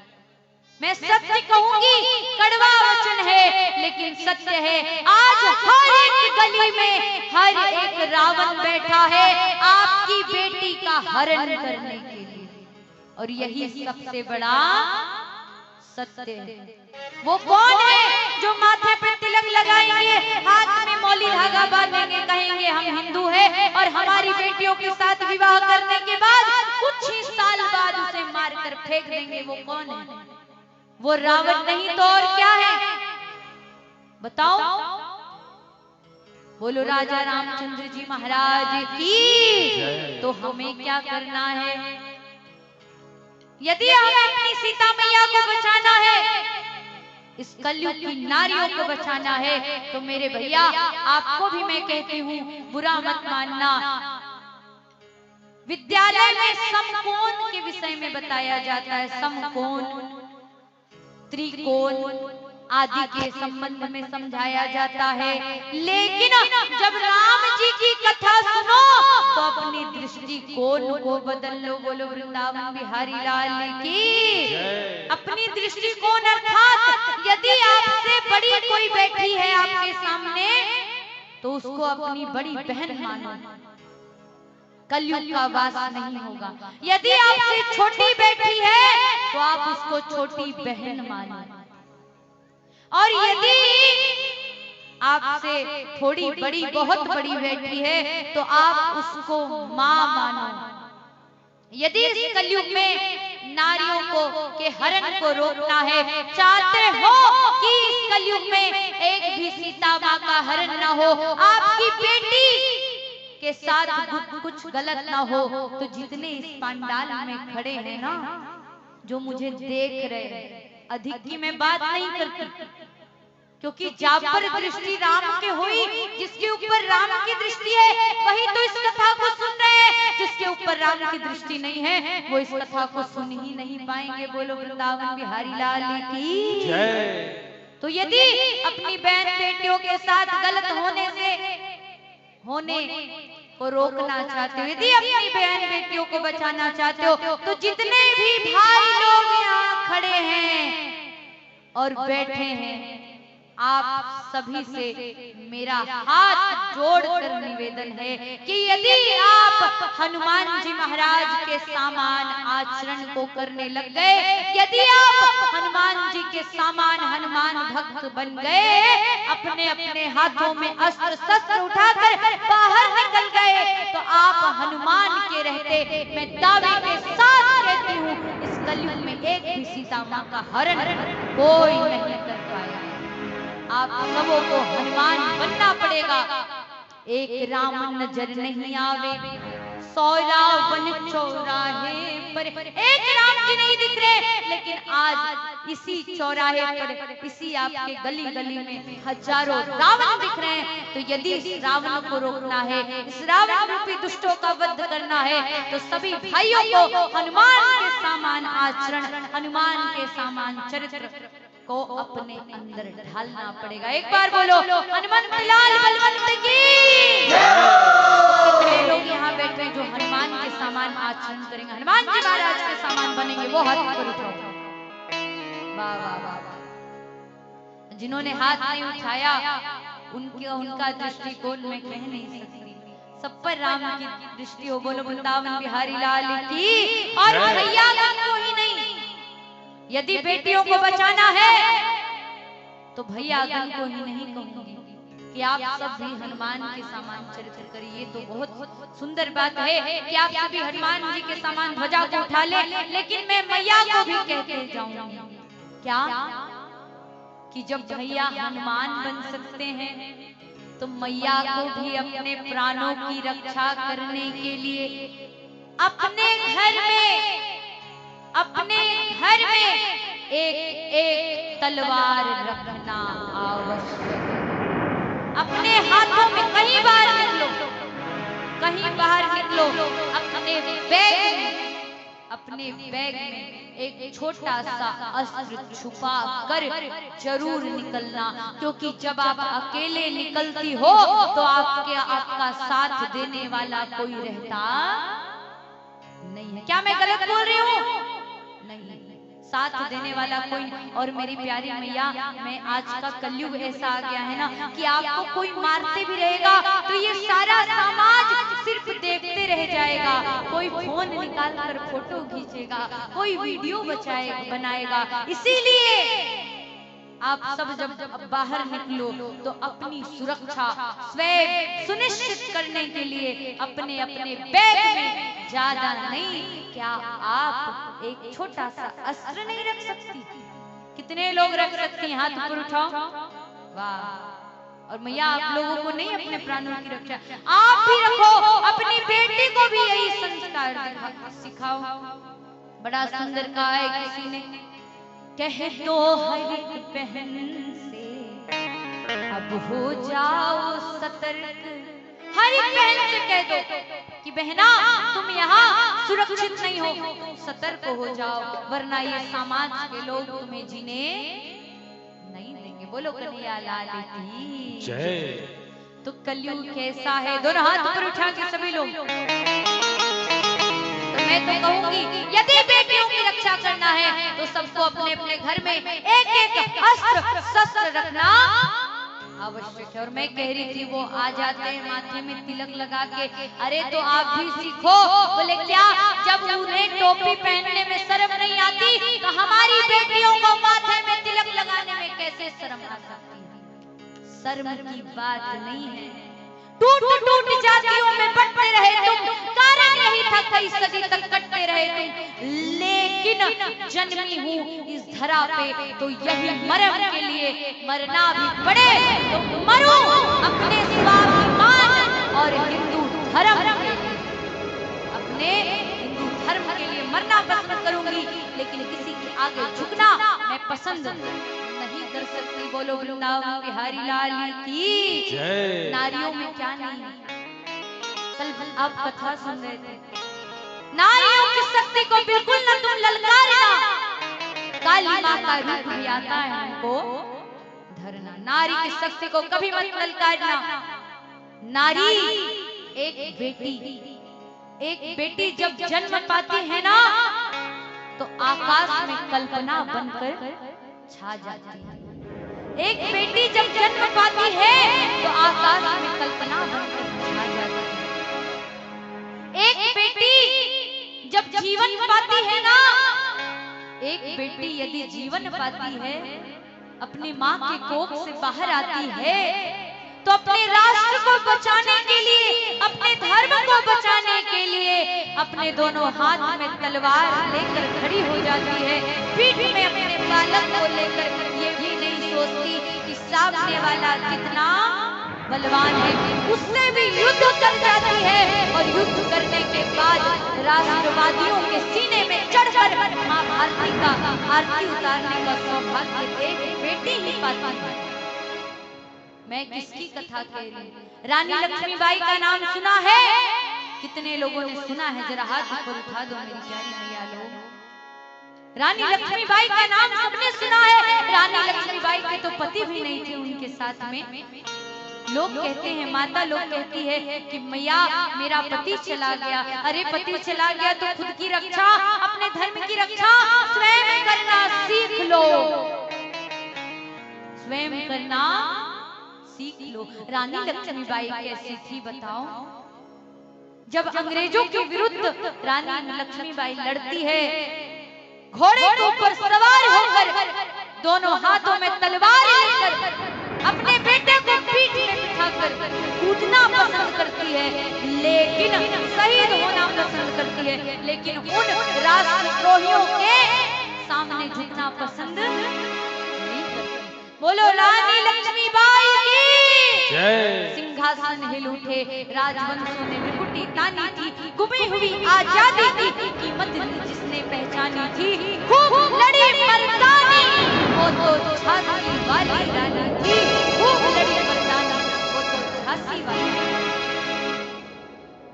मैं सत्य कहूंगी, कड़वा वचन है लेकिन सत्य है। आज हर एक गली में हर एक रावण बैठा है आपकी बेटी का हरण करने के लिए, और यही सबसे बड़ा सत्य है। वो कौन है जो माथे पे तिलक लगाएंगे, हाथ में मौली धागा बांधेंगे, कहेंगे हम हिंदू हैं, और हमारी बेटियों के साथ विवाह करने के बाद कुछ ही साल बाद उसे मारकर फेंक देंगे? वो कौन है? वो रावण नहीं तो और क्या है? बताओ। बोलो राजा रामचंद्र जी महाराज की। तो हमें क्या करना है? यदि हमें अपनी सीता मैया को बचाना है, इस कलयुग की नारियों को बचाना है, तो मेरे भैया आपको भी मैं कहती हूँ, बुरा मत मानना। विद्यालय में समकोण के विषय में बताया जाता है, समकोण, त्रिकोण आदि के संबंध में समझाया जाता है। लेकिन जब राम जी की कथा सुनो तो अपनी दृष्टिकोण को बदल लो। बोलो वृंदावन बिहारी लाल की। अपनी दृष्टिकोण अर्थात यदि आपसे बड़ी कोई बैठी है आपके सामने, तो उसको अपनी बड़ी बहन मानो, कलयुग का वास नहीं होगा। यदि आपसे छोटी बैठी है तो आप उसको छोटी बहन मानो, और यदि आपसे थोड़ी बड़ी, बहुत बड़ी बैठी है तो आप उसको माँ मानो। यदि इस कलयुग में नारियों को के हरण को रोकना है, चाहते हो कि इस कलयुग में एक भी सीता माँ का हरण न हो, आपकी बेटी के साथ कुछ गलत ना हो, तो जितने इस पंडाल में खड़े हैं ना, जो मुझे देख रहे हैं, अधिक की मैं बात नहीं करती, क्योंकि जहाँ पर दृष्टि राम के हुई, जिसके ऊपर राम की दृष्टि है वही तो इस कथा को सुन रहे हैं। जिसके ऊपर राम की दृष्टि नहीं है वो इस कथा को सुन ही नहीं पाएंगे। बोलो वृंदावन बिहारी लाल की जय। तो यदि अपनी बहन बेटियों के साथ गलत होने को रोकना चाहते हो, यदि अपनी बहन बेटियों को बचाना चाहते हो, तो जितने भी भाई लोग यहाँ खड़े हैं और बैठे हैं, आप सभी से मेरा हाथ जोड़कर निवेदन है कि यदि आप हनुमान जी महाराज के समान आचरण को करने लग गए, यदि आप हनुमान जी के समान हनुमान भक्त बन गए, अपने अपने हाथों में अस्त्र शस्त्र उठाकर बाहर निकल गए, तो आप हनुमान के रहते, मैं दावे के साथ कहती हूँ, इस कलयुग में एक भी सीता माँ का हरण कोई नहीं कर पाया। आप सबों को हनुमान बनना पड़ेगा। एक राम नजर नहीं आवे, 100 रावण चौराहे पर। एक राम जी नहीं दिख रहे, लेकिन आज इसी चौराहे पर, इसी आपके गली गली में हजारों रावण दिख रहे हैं। तो यदि इस रावण को रोकना है, इस रावण रूपी दुष्टों का वध करना है, तो सभी भाइयों को हनुमान के समान आचरण, हनुमान के समान चरित्र को अपने अंदर ढालना पड़ेगा। एक बार बोलो हनुमंत लाल बलवंत की। कितने लोग यहाँ बैठे हैं जो हनुमान के सामान आचरण करेंगे, हनुमान जी महाराज के सामान बनेंगे, वो हाथ ऊपर उठाओ। वाह वाह वाह। जिन्होंने हाथ नहीं उठाया उनका दृष्टिकोण मैं कह नहीं सकती। सब पर राम की दृष्टि हो। बोलो वृंदावन बिहारी लाल की। और भैया को ही नहीं, यदि बेटियों को बचाना है तो भैया को ही नहीं कहूंगी कि आप सब भी हनुमान के समान चरित्र करिए। तो बहुत सुंदर बात है कि आप सभी हनुमान जी के समान ध्वजा को उठा ले, लेकिन मैं मैया को भी कहते जाऊंगी क्या कि जब भैया हनुमान बन सकते हैं तो मैया को भी अपने प्राणों की रक्षा करने के लिए अपने घर में एक तलवार रखना आवश्यक है। अपने हाथों में कहीं बाहर निकलो, अपने बैग में एक छोटा सा अस्त्र छुपा कर जरूर निकलना, क्योंकि जब आप अकेले निकलती हो तो आपका साथ देने वाला कोई रहता नहीं है। क्या मैं गलत बोल रही हूँ? नहीं, साथ देने वाला कोई नहीं। और मेरी प्यारी मैया, मैं आज का कलयुग ऐसा आ गया है ना कि आपको कोई मारते भी रहेगा तो ये सारा समाज सिर्फ देखते रह जाएगा। कोई फोन निकाल कर फोटो खींचेगा, कोई वीडियो बनाएगा। इसीलिए आप सब जब बाहर निकलो तो अपनी सुरक्षा स्वयं सुनिश्चित करने के लिए अपने बैग में ज्यादा नहीं, क्या आप एक छोटा सा अस्त्र नहीं रख सकती? कितने लोग रख सकती हैं? हाथ ऊपर उठाओ। वाह। और मैया आप लोगों को नहीं अपने प्राणों की रक्षा आप भी रखो, अपनी बेटी को भी यही संस्कार सिखाओ। बड़ा सुंदर कहा है किसी ने, कह दो हर एक बहन से अब हो जाओ सतर्क। हर एक बहन से कह दो कि बहना तुम यहाँ सुरक्षित नहीं हो, सतर्क हो जाओ, वरना ये समाज के लोग तुम्हें जीने नहीं देंगे। बोलो कन्हैया लाल की जय। तो कलयुग कैसा है? दोनों हाथ ऊपर उठा के सभी लोग। तो मैं तो कहूंगी यदि बेटियों की रक्षा करना है तो सबको अपने अपने घर में एक अस्त्र शस्त्र रखना आवश्यक है। और मैं कह रही थी वो आ जाते हैं माथे में तिलक लगा के, अरे तो आप भी सीखो। बोले क्या? जब उन्हें टोपी पहनने में शर्म नहीं आती तो हमारी बेटियों को माथे में तिलक लगाने में कैसे शर्म आ सकती है? शर्म की बात नहीं है। टूट जातियों में बंटते रहे तुम, कारण यही था कई सदी तक कटते रहे तुम, लेकिन जन्मी हूँ इस धरा पे तो यही मरम के लिए, मरना भी पड़े तो मरूं अपने स्वाभिमान और हिंदू धर्म के लिए। अपने हिंदू धर्म के लिए मरना पसंद करूंगी, लेकिन किसी के आगे झुकना मैं पसंद नहीं कर सकती। बोलो वृंदावन बिहारी लाल की जय। नारियों में क्या नहीं है? कल आप कथा सुन रहे थे, नारियों की शक्ति को बिल्कुल न तुम ललकारना। काली माँ का रूप भी आता है हमको धरना। नारी की शक्ति को कभी मत ललकारना। नारी एक बेटी जब जन्म पाती है ना तो आकाश में कल्पना बनकर छा जाती है। एक बेटी जब जन्म पाती है तो आकाश में कल्पना बनकर छा जाती है। एक बेटी जब जीवन पाती है ना, एक बेटी यदि जीवन पाती है, अपनी माँ के कोख से बाहर आती है तो अपने राष्ट्र को बचाने के लिए, अपने धर्म को बचाने के लिए अपने दोनों हाथ में तलवार लेकर खड़ी हो जाती है। पीठ में अपने बालक को लेकर ये भी नहीं सोचती कि सामने वाला कितना बलवान है, उससे भी युद्ध कर जाती है। और युद्ध करने के बाद राष्ट्रवादियों के सीने में चढ़कर माँ भारती का आरती उतारने का सौभाग्य एक बेटी ही पाती है। मैं किसकी कथा कह रही हूँ? रानी लक्ष्मीबाई का नाम सुना है? कितने लोगों ने सुना है? जरा हाथ ऊपर उठा दो मेरी प्यारी मैया लोग। रानी लक्ष्मीबाई का नाम सबने सुना है। रानी लक्ष्मीबाई के तो पति भी नहीं थे उनके साथ में। लोग कहते हैं, माता लोग कहती है कि मैया मेरा पति चला गया। अरे पति चला गया तो खुद की रक्षा, अपने धर्म की रक्षा स्वयं करना सीख लो, स्वयं करना सीख लो। रानी लक्ष्मीबाई कैसी थी बताओ? जब अंग्रेजों के विरुद्ध रानी लक्ष्मीबाई लड़ती है, घोड़े के ऊपर सवार होकर, दोनों हाथों में तलवार लेकर, अपने बेटे को पीठ में बिठाकर कूदना पसंद करती है, लेकिन शहीद होना पसंद करती है, लेकिन उन राष्ट्रद्रोहियों के सामने झुकना पसंद नहीं करती। बोलो रानी लक्ष्मीबाई की जय। सिंहासन हिल उठे, राजवंशों ने विकुटी तानी थी, गुमी हुई आजादी की कीमत जिसने पहचानी थी, खूब लड़ी मर्दानी वो तो झांसी वाली रानी थी, खूब लड़ी मर्दानी वो तो झांसी वाली।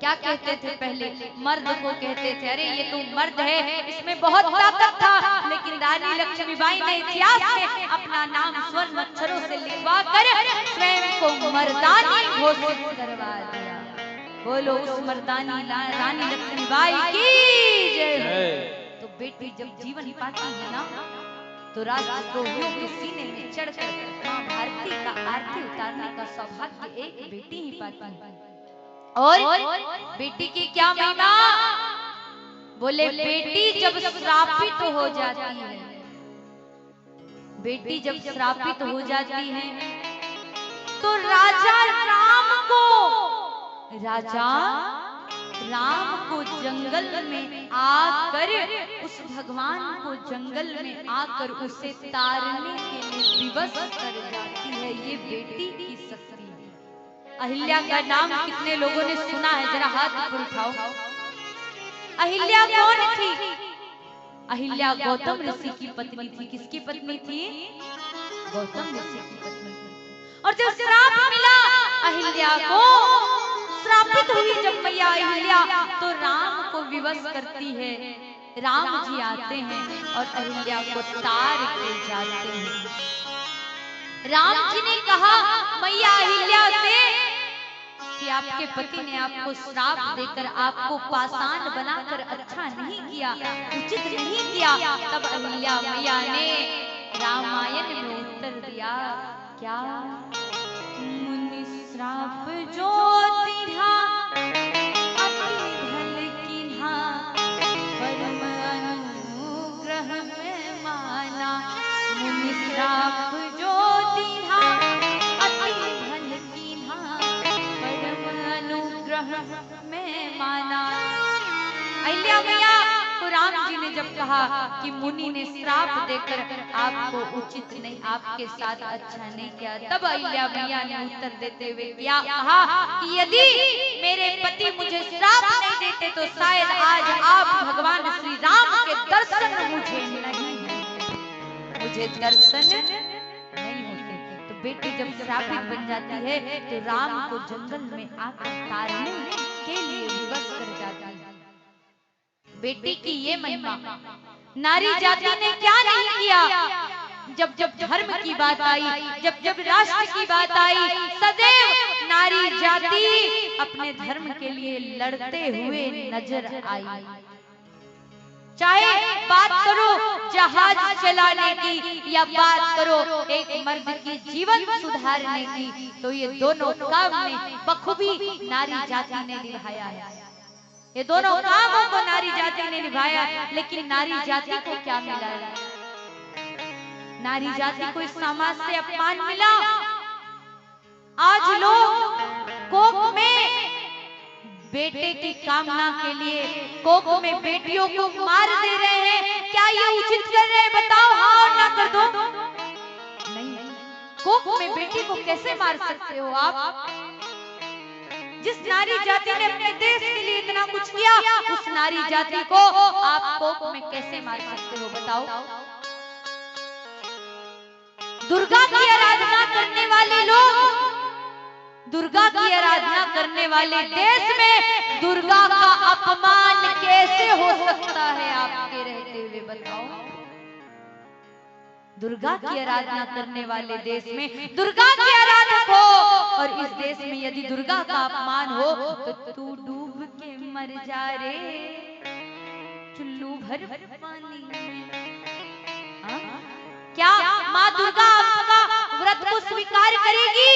क्या कहते थे पहले? मर्द को कहते थे अरे ये तो मर्द है, इसमें बहुत ताकत था, लेकिन रानी लक्ष्मीबाई ने इतिहास में अपना नाम स्वर्ण अक्षरों से लिखवा कर स्वयं को मर्दानी घोषित करवा दिया। बोलो उस मर्दानी रानी लक्ष्मीबाई की जय। तो बेटी जब जीवन पाती है ना, तो राष्ट्रद्रोहियों के सीने में चढ़कर मां भारती का आरती उतारने का सौभाग्य एक बेटी ही पाती है। और बेटी की क्या महिमा? बोले बेटी जब श्रापित हो जाती है, बेटी जब श्रापित हो जाती है तो राजा राम को जंगल में आकर, उस भगवान को जंगल में आकर उसे तारने के लिए विवश कर जाती है। ये बेटी की शक्ति है। अहिल्या का नाम कितने लोगों ने सुना है? जरा हाथ ऊपर उठाओ। अहिल्या कौन थी? अहिल्या गौतम ऋषि की पत्नी थी। किसकी पत्नी थी? गौतम ऋषि की पत्नी थी। और जब श्राप मिला अहिल्या को, श्रापित हुई जब मैया अहिल्या, तो राम को विवश करती है। राम जी आते हैं और अहिल्या को तार के जाते हैं। राम जी ने कहा मैया अहिल्या से कि आपके पति ने आपको श्राप देकर आपको पाषाण बनाकर अच्छा नहीं किया, उचित नहीं किया। तब अहिल्या मैया ने रामायण में उत्तर दिया, क्या? मुनि श्राप जो तिन्हा अति भल कीन्हा, परम अनुग्रह में माना। मुनि श्राप जो तिन्हा अति भल कीन्हा, परम अनुग्रह में माना। अहिल्या मैया को राम जी ने जब कहा कि मुनि ने श्राप देकर आपको उचित नहीं, आपके साथ अच्छा नहीं किया, तब अहिल्या मैया ने उत्तर देते हुए क्या कहा कि यदि मेरे पति मुझे श्राप नहीं देते तो शायद आज आप भगवान श्री राम के दर्शन मुझे नहीं होते, मुझे दर्शन नहीं होते। तो बेटी जब श्रापित बन जाती है तो राम को जंगल में आकर तारने के लिए विवश कर जाती है। बेटी की ये महिमा नारी जाति ने क्या नहीं किया। जब जब धर्म की बात आई, जब जब राष्ट्र की बात आई, सदैव नारी जाति अपने धर्म के लिए लड़ते हुए नजर आई। चाहे बात करो जहाज चलाने की या बात करो एक मर्द की जीवन सुधारने की, तो ये दोनों काम में बखूबी नारी जाति ने निभाया है। ये दोनों कामों को नारी जाति ने निभाया। लेकिन नारी जाति को क्या मिला? नारी जाति को इस समाज से अपमान मिला। आज लोग कोख में बेटे की कामना के लिए कोख में बेटियों को मार दे रहे हैं। क्या ये उचित कर रहे हैं? बताओ हाँ और ना कर दो। नहीं, कोख में बेटी को कैसे मार सकते हो आप? जिस नारी जाति ने अपने देश के लिए इतना कुछ किया, उस नारी जाति को आप कोख में कैसे मार सकते हो? बताओ। दुर्गा की आराधना करने वाले लोग, दुर्गा की आराधना करने वाले देश में दुर्गा का अपमान कैसे हो सकता है आपके रहते हुए? बताओ। दुर्गा की आराधना करने वाले देश में दुर्गा के आराधक हो, और इस देश में यदि दुर्गा का अपमान हो तो तू डूब के मर जा रे चुल्लू भर पानी में। हाँ? क्या माँ दुर्गा आपका व्रत को स्वीकार करेगी?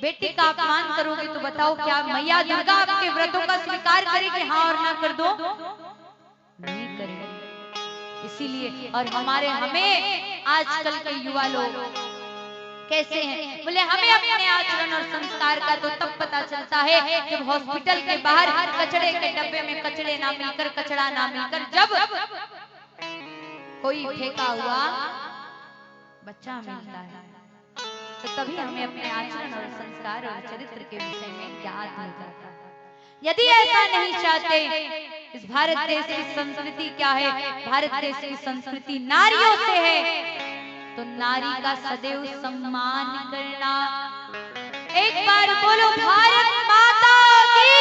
बेटी का अपमान करोगे तो बताओ क्या मैया दुर्गा आपके व्रतों का स्वीकार करेगी? हाँ और ना कर दो, नहीं करेगी। इसीलिए और हमें आजकल के युवा लोग कैसे हैं, बोले हमें अपने आचरण और संस्कार का तो तब पता चलता है जब हॉस्पिटल के बाहर कचड़े के डब्बे में कचड़े ना मिलकर, कचड़ा ना मिलकर, जब कोई फेंका हुआ बच्चा मिलता है, तो तभी हमें अपने आचरण और संस्कार और चरित्र के विषय में याद हो जाता है। यदि ऐसा नहीं चाहते, इस भारत देश की संस्कृति क्या है? भारत देश की संस्कृति नारियों से है, तो नारी का सदैव सम्मान करना। एक बार बोलो भारत माता की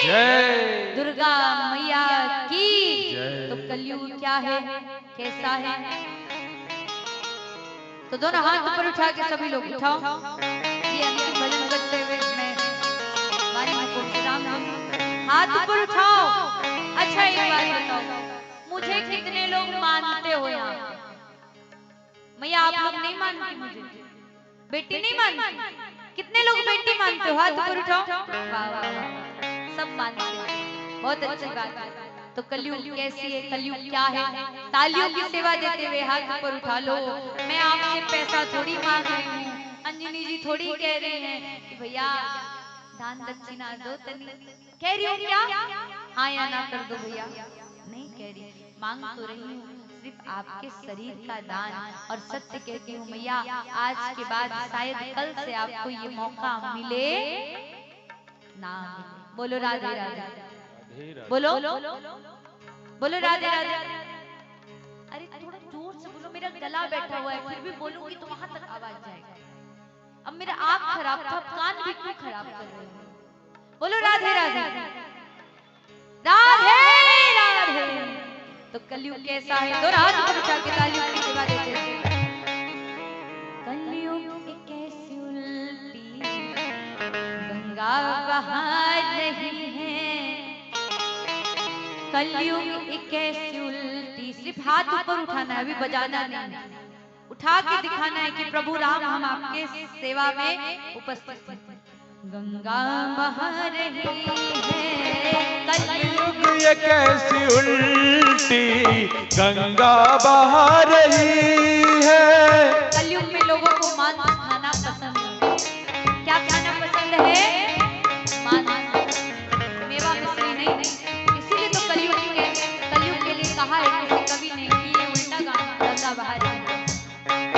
जय, दुर्गा मैया की जय। तो कलयुग क्या है, कैसा है? तो दोनों हाथ ऊपर उठा के सभी लोग उठाओ, ये अंतिम भजन करते हुए मैं वाणी को विराम दूं। हाथ ऊपर उठाओ। अच्छा एक बात बताओ, मुझे कितने लोग मानते हो यहाँ? मैया आप लोग नहीं मानती मुझे, बेटी नहीं मानती? कितने लोग बेटी मानते हो? हाथ ऊपर उठाओ। वाह वाह वाह, सब मानते हैं, बहुत अच्छी बात है। तो कलयुग कैसी है, कलयुग क्या है? तालियों की सेवा देते हुए हाथ ऊपर उठा लो। मैं आपसे पैसा थोड़ी मांग रही हूँ, अंजनी जी थोड़ी कह रही हैं कि भैया दान दक्षिणा दो तनी, कह रही हूँ क्या? हाँ या ना कर दो भैया, नहीं कह रही, मांग तो रही हूँ सिर्फ आपके शरीर का दान। और सत्य कहती हूँ मैया, आज के बाद शायद कल से आपको ये मौका मिले ना मिले। बोलो राधे राधे, बोलो बोलो राधे राधे। अरे थोड़ा जोर से बोलो, मेरा गला बैठा हुआ है, फिर भी बोलूंगी तो वहां तक आवाज जाएगी। अब मेरा आँख खराब था, कान भी क्यों खराब कर रहे हो? बोलो राधे राधे राधे राधे। तो कलयुग कैसा है? तो रात को उठा के तालियों की सेवा देते हैं। कलयुग एक ऐसी उल्टी गंगा बहा रही है, कलयुग एक ऐसी उल्टी। सिर्फ हाथ ऊपर उठाना है, अभी बजाना नहीं, उठा के दिखाना है कि प्रभु राम हम आपके सेवा में उपस्थित हैं। गंगा बहा रही है, कलयुग ये कैसी उल्टी गंगा बहा रही है। कलयुग में लोगों को मांस खाना पसंद है। क्या खाना पसंद है? मांस, मेवा मिश्री नहीं। इसीलिए तो कलयुग के लिए कहा है किसी कवि ने कि ये उल्टा गंगा बहा रही है।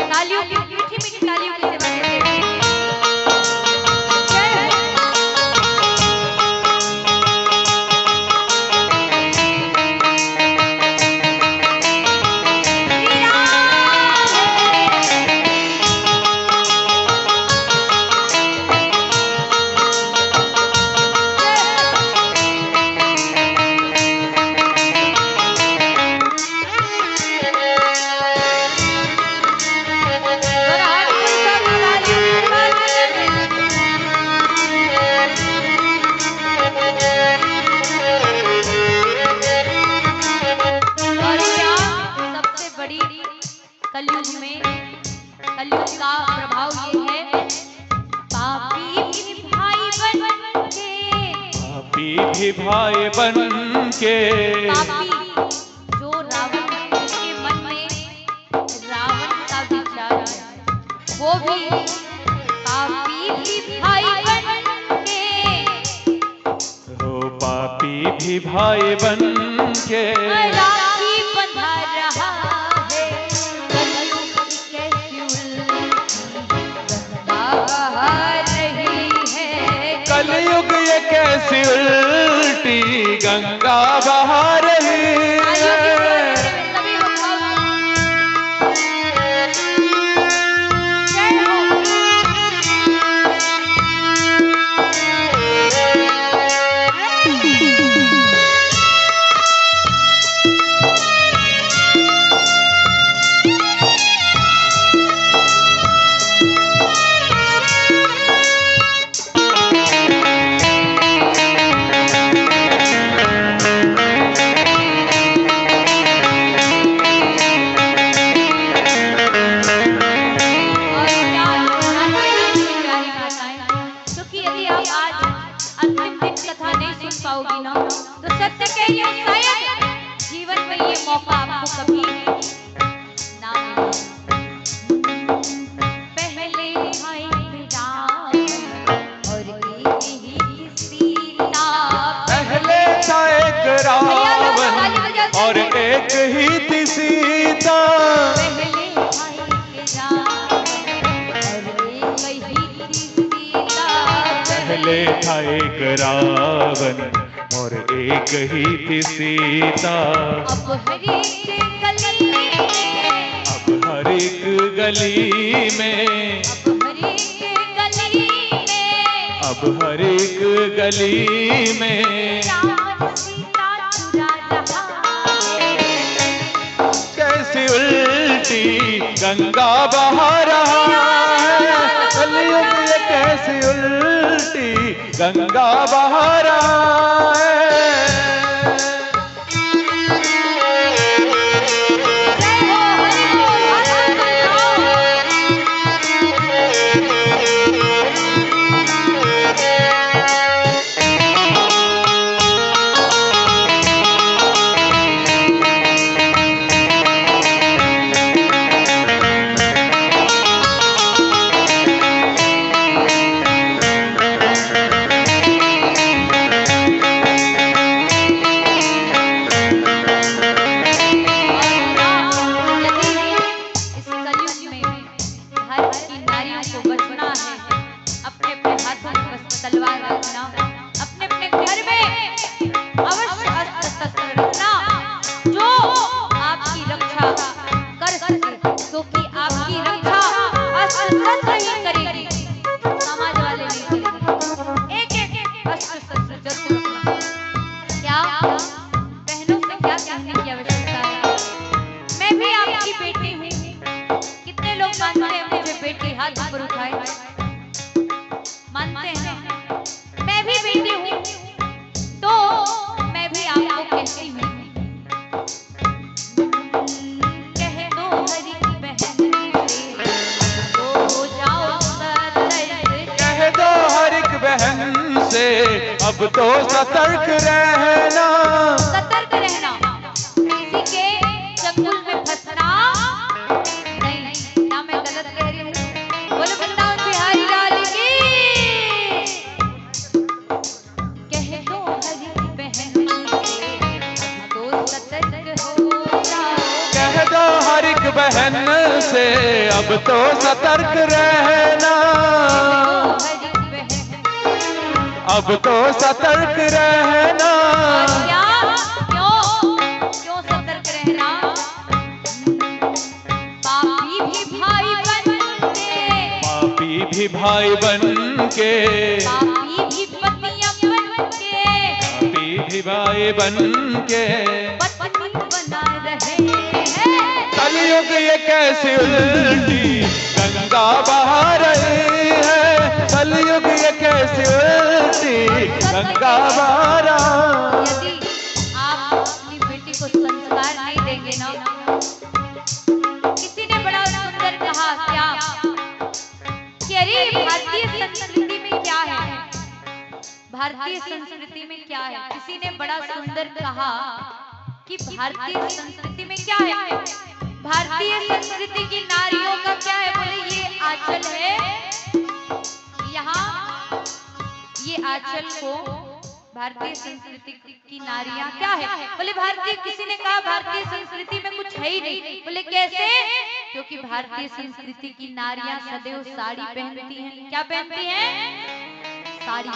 तालियों की मीठी मीठी तालियों की सेवा देते हैं। कलयुग का प्रभाव ये है, पापी भी भाई बन के, पापी जो रावण के मन में रावण का विचार है, वो भी पापी भी भाई बन के, हो पापी भी भाई बन के राखी बंधा रहा है। कलयुग कैसी कलयुग ये कैसी उल्टी गंगा बहा रही है। मौका आपको कभी ना मिले। पहले था एक रावण और एक ही सीता। पहले था एक रावण और एक ही थी सीता। पहले था एक रावण और एक ही थी सीता। पहले था एक रावण और एक ही थी सीता। अब हर एक गली में, अब हर एक गली में, अब हर एक गली अब हर एक में गली में रावण सीता चुरा रहा है। कैसी उल्टी गंगा बहा रहा है। कलयुग ये कैसी उल्टी गंगा बहा रहा है। जय हो हरि बोल तलवार रखना, अपने अपने घर में अवश्य अस्त्र शस्त्र रखना जो आपकी रक्षा कर सके, क्योंकि आपकी रक्षा अस्त्र शस्त्र ही करेगी, समाज वाले नहीं करेंगे। एक एक अस्त्र शस्त्र जरूर रखना। क्या बहनों से क्या कहने की आवश्यकता है, मैं भी आपकी बेटी हूँ। कितने लोग मानते हैं मुझे बेटी, हाथ ऊपर उठाए, मानते हैं। मैं भी बेटी हूँ तो मैं भी आपको कहती हूँ, कह दो हरी बहन से तो हो जाओ सतर्क। कह दो हर एक बहन से अब तो सतर्क रहना। सतर्क रहना, किसी के चंगुल में फंसना नहीं। क्या मैं गलत कह रही हूँ? बोलो वृंदावन बिहारी लाल की। कह दो हरी बहन से अब तो सतर्क हो जाओ। कह दो हर एक बहन से अब तो सतर्क रहना। हरी बहन अब तो सतर्क रहना। क्या क्यों सतर्क रहना? पापी भी भाई बन के, पापी भी भाई बन के, पापी भी पतियां बन के, पापी भी भाई बन के पत्नी बना रहे हैं। कलयुग ये कैसी उल्टी गंगा बहा रही है। कलयुग ये कैसी उल्टी गंगा बहा रहा। यदि आप अपनी बेटी को संस्कार नहीं देंगे ना, किसी ने बड़ा सुंदर कहा क्या कि अरे भारतीय संस्कृति में क्या है, भारतीय संस्कृति में क्या है। किसी ने बड़ा सुंदर कहा कि भारतीय संस्कृति में क्या है, भारतीय संस्कृति की नारियों का क्या है। बोले ये आंचल है, यहाँ ये आंचल को भारतीय संस्कृति की नारियां क्या है। बोले भारतीय, किसी ने कहा भारतीय संस्कृति में कुछ है ही नहीं। बोले कैसे? क्योंकि भारतीय संस्कृति की नारियां सदैव साड़ी पहनती हैं। क्या पहनती हैं? साड़ी,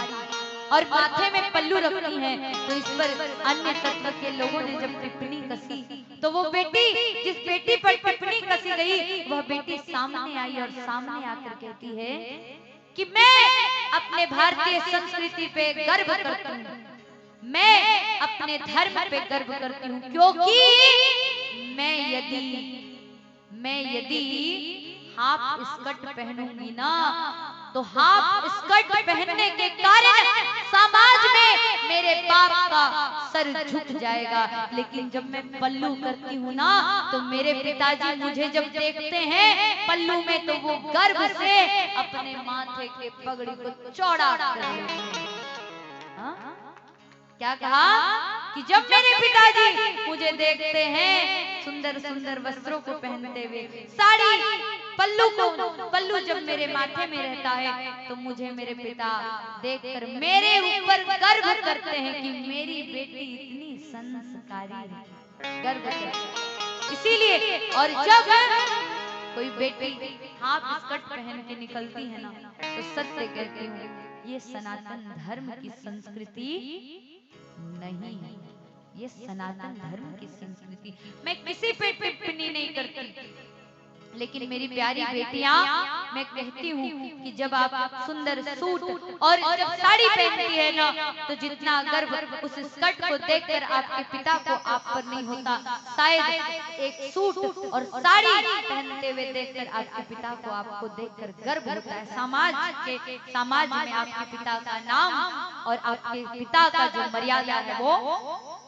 और माथे में पल्लू रखती हैं। तो इस पर अन्य तत्व के लोगों ने जब टिप्पणी कसी तो वो बेटी, जिस बेटी पर टिप्पणी कसी गई, वह बेटी सामने आई और सामने आकर कहती है कि मैं अपने भारतीय संस्कृति पे गर्व करती हूँ, मैं अपने धर्म पे गर्व करती हूँ, क्योंकि मैं यदि हाफ स्कर्ट पहनूंगी ना, तो हाफ स्कर्ट पहनने के कारण समाज में मेरे बाप का सर झुक जाएगा। लेकिन जब मैं पल्लू करती हूँ ना, तो मेरे पिताजी मुझे जब देखते हैं पल्लू में, तो वो गर्व से अपने माथे के पगड़ी को चौड़ा कर लेते हैं। हाँ? क्या कहा कि जब मेरे पिताजी मुझे मुझे देखते हैं सुंदर सुंदर वस्त्रों को पहनते हुए, साड़ी पल्लू जब मेरे माथे में रहता है तो मुझे मेरे पिता देखकर मेरे ऊपर गर्व करते हैं कि मेरी बेटी इतनी संस्कारी है, गर्व करते हैं। इसीलिए और जब कोई बेटी हाफ स्कर्ट पहन के निकलती है ना तो सत्य कहती हूँ ये सनातन धर्म की संस्कृति नहीं है, ये सनातन धर्म की संस्कृति। मैं किसी पे टिप्पणी नहीं करती, लेकिन मेरी प्यारी बेटियां, मैं कहती हूँ कि जब आप सुंदर सूट और जब साड़ी पहनती है ना तो जितना गर्व उस स्कर्ट को देखकर आपके पिता को आप पर नहीं होता, शायद एक सूट और साड़ी पहनते हुए देखकर आपके पिता को आपको देखकर गर्व होता है। समाज में आपके पिता का नाम और आपके पिता का जो मर्यादा है वो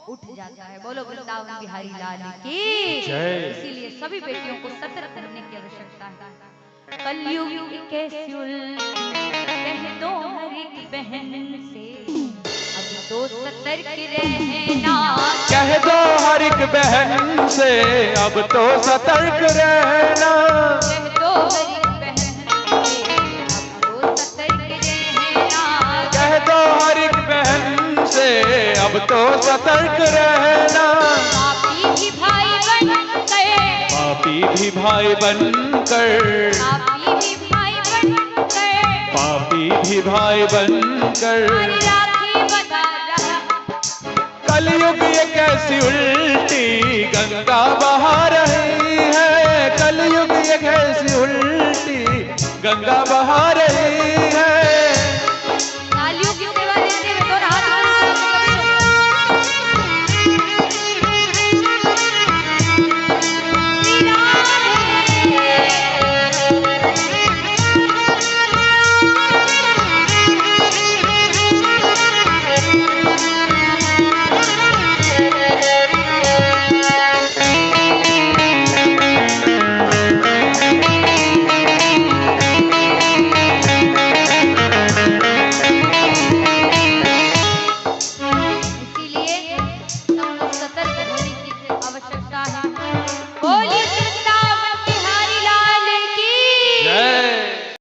उठ जाता है। बोलो वृंदावन बिहारी लाल की जय। इसीलिए सभी बेटियों को सतर्क रहने की आवश्यकता है। कलयुग के सुल कह दो हर एक बहन से, अब तो सतर्क रहना, कह दो हर एक बहन से अब तो सतर्क रहना, कह दो हर एक बहन से अब तो सतर्क रहना, कह दो हर एक बहन से अब तो सतर्क रहना। पापी भी भाई बनकर, पापी भी भाई बनकर, पापी भी भाई बनकर, पापी भी भाई बनकर, राखी बना रहा। कलयुग ये कैसी उल्टी गंगा बहा रही है, कलयुग ये कैसी उल्टी गंगा बहा रही है। नालियों की सेवा देते हुए दोनों हाथ इसीलिए सबको सतर्क होने की आवश्यकता है। बोल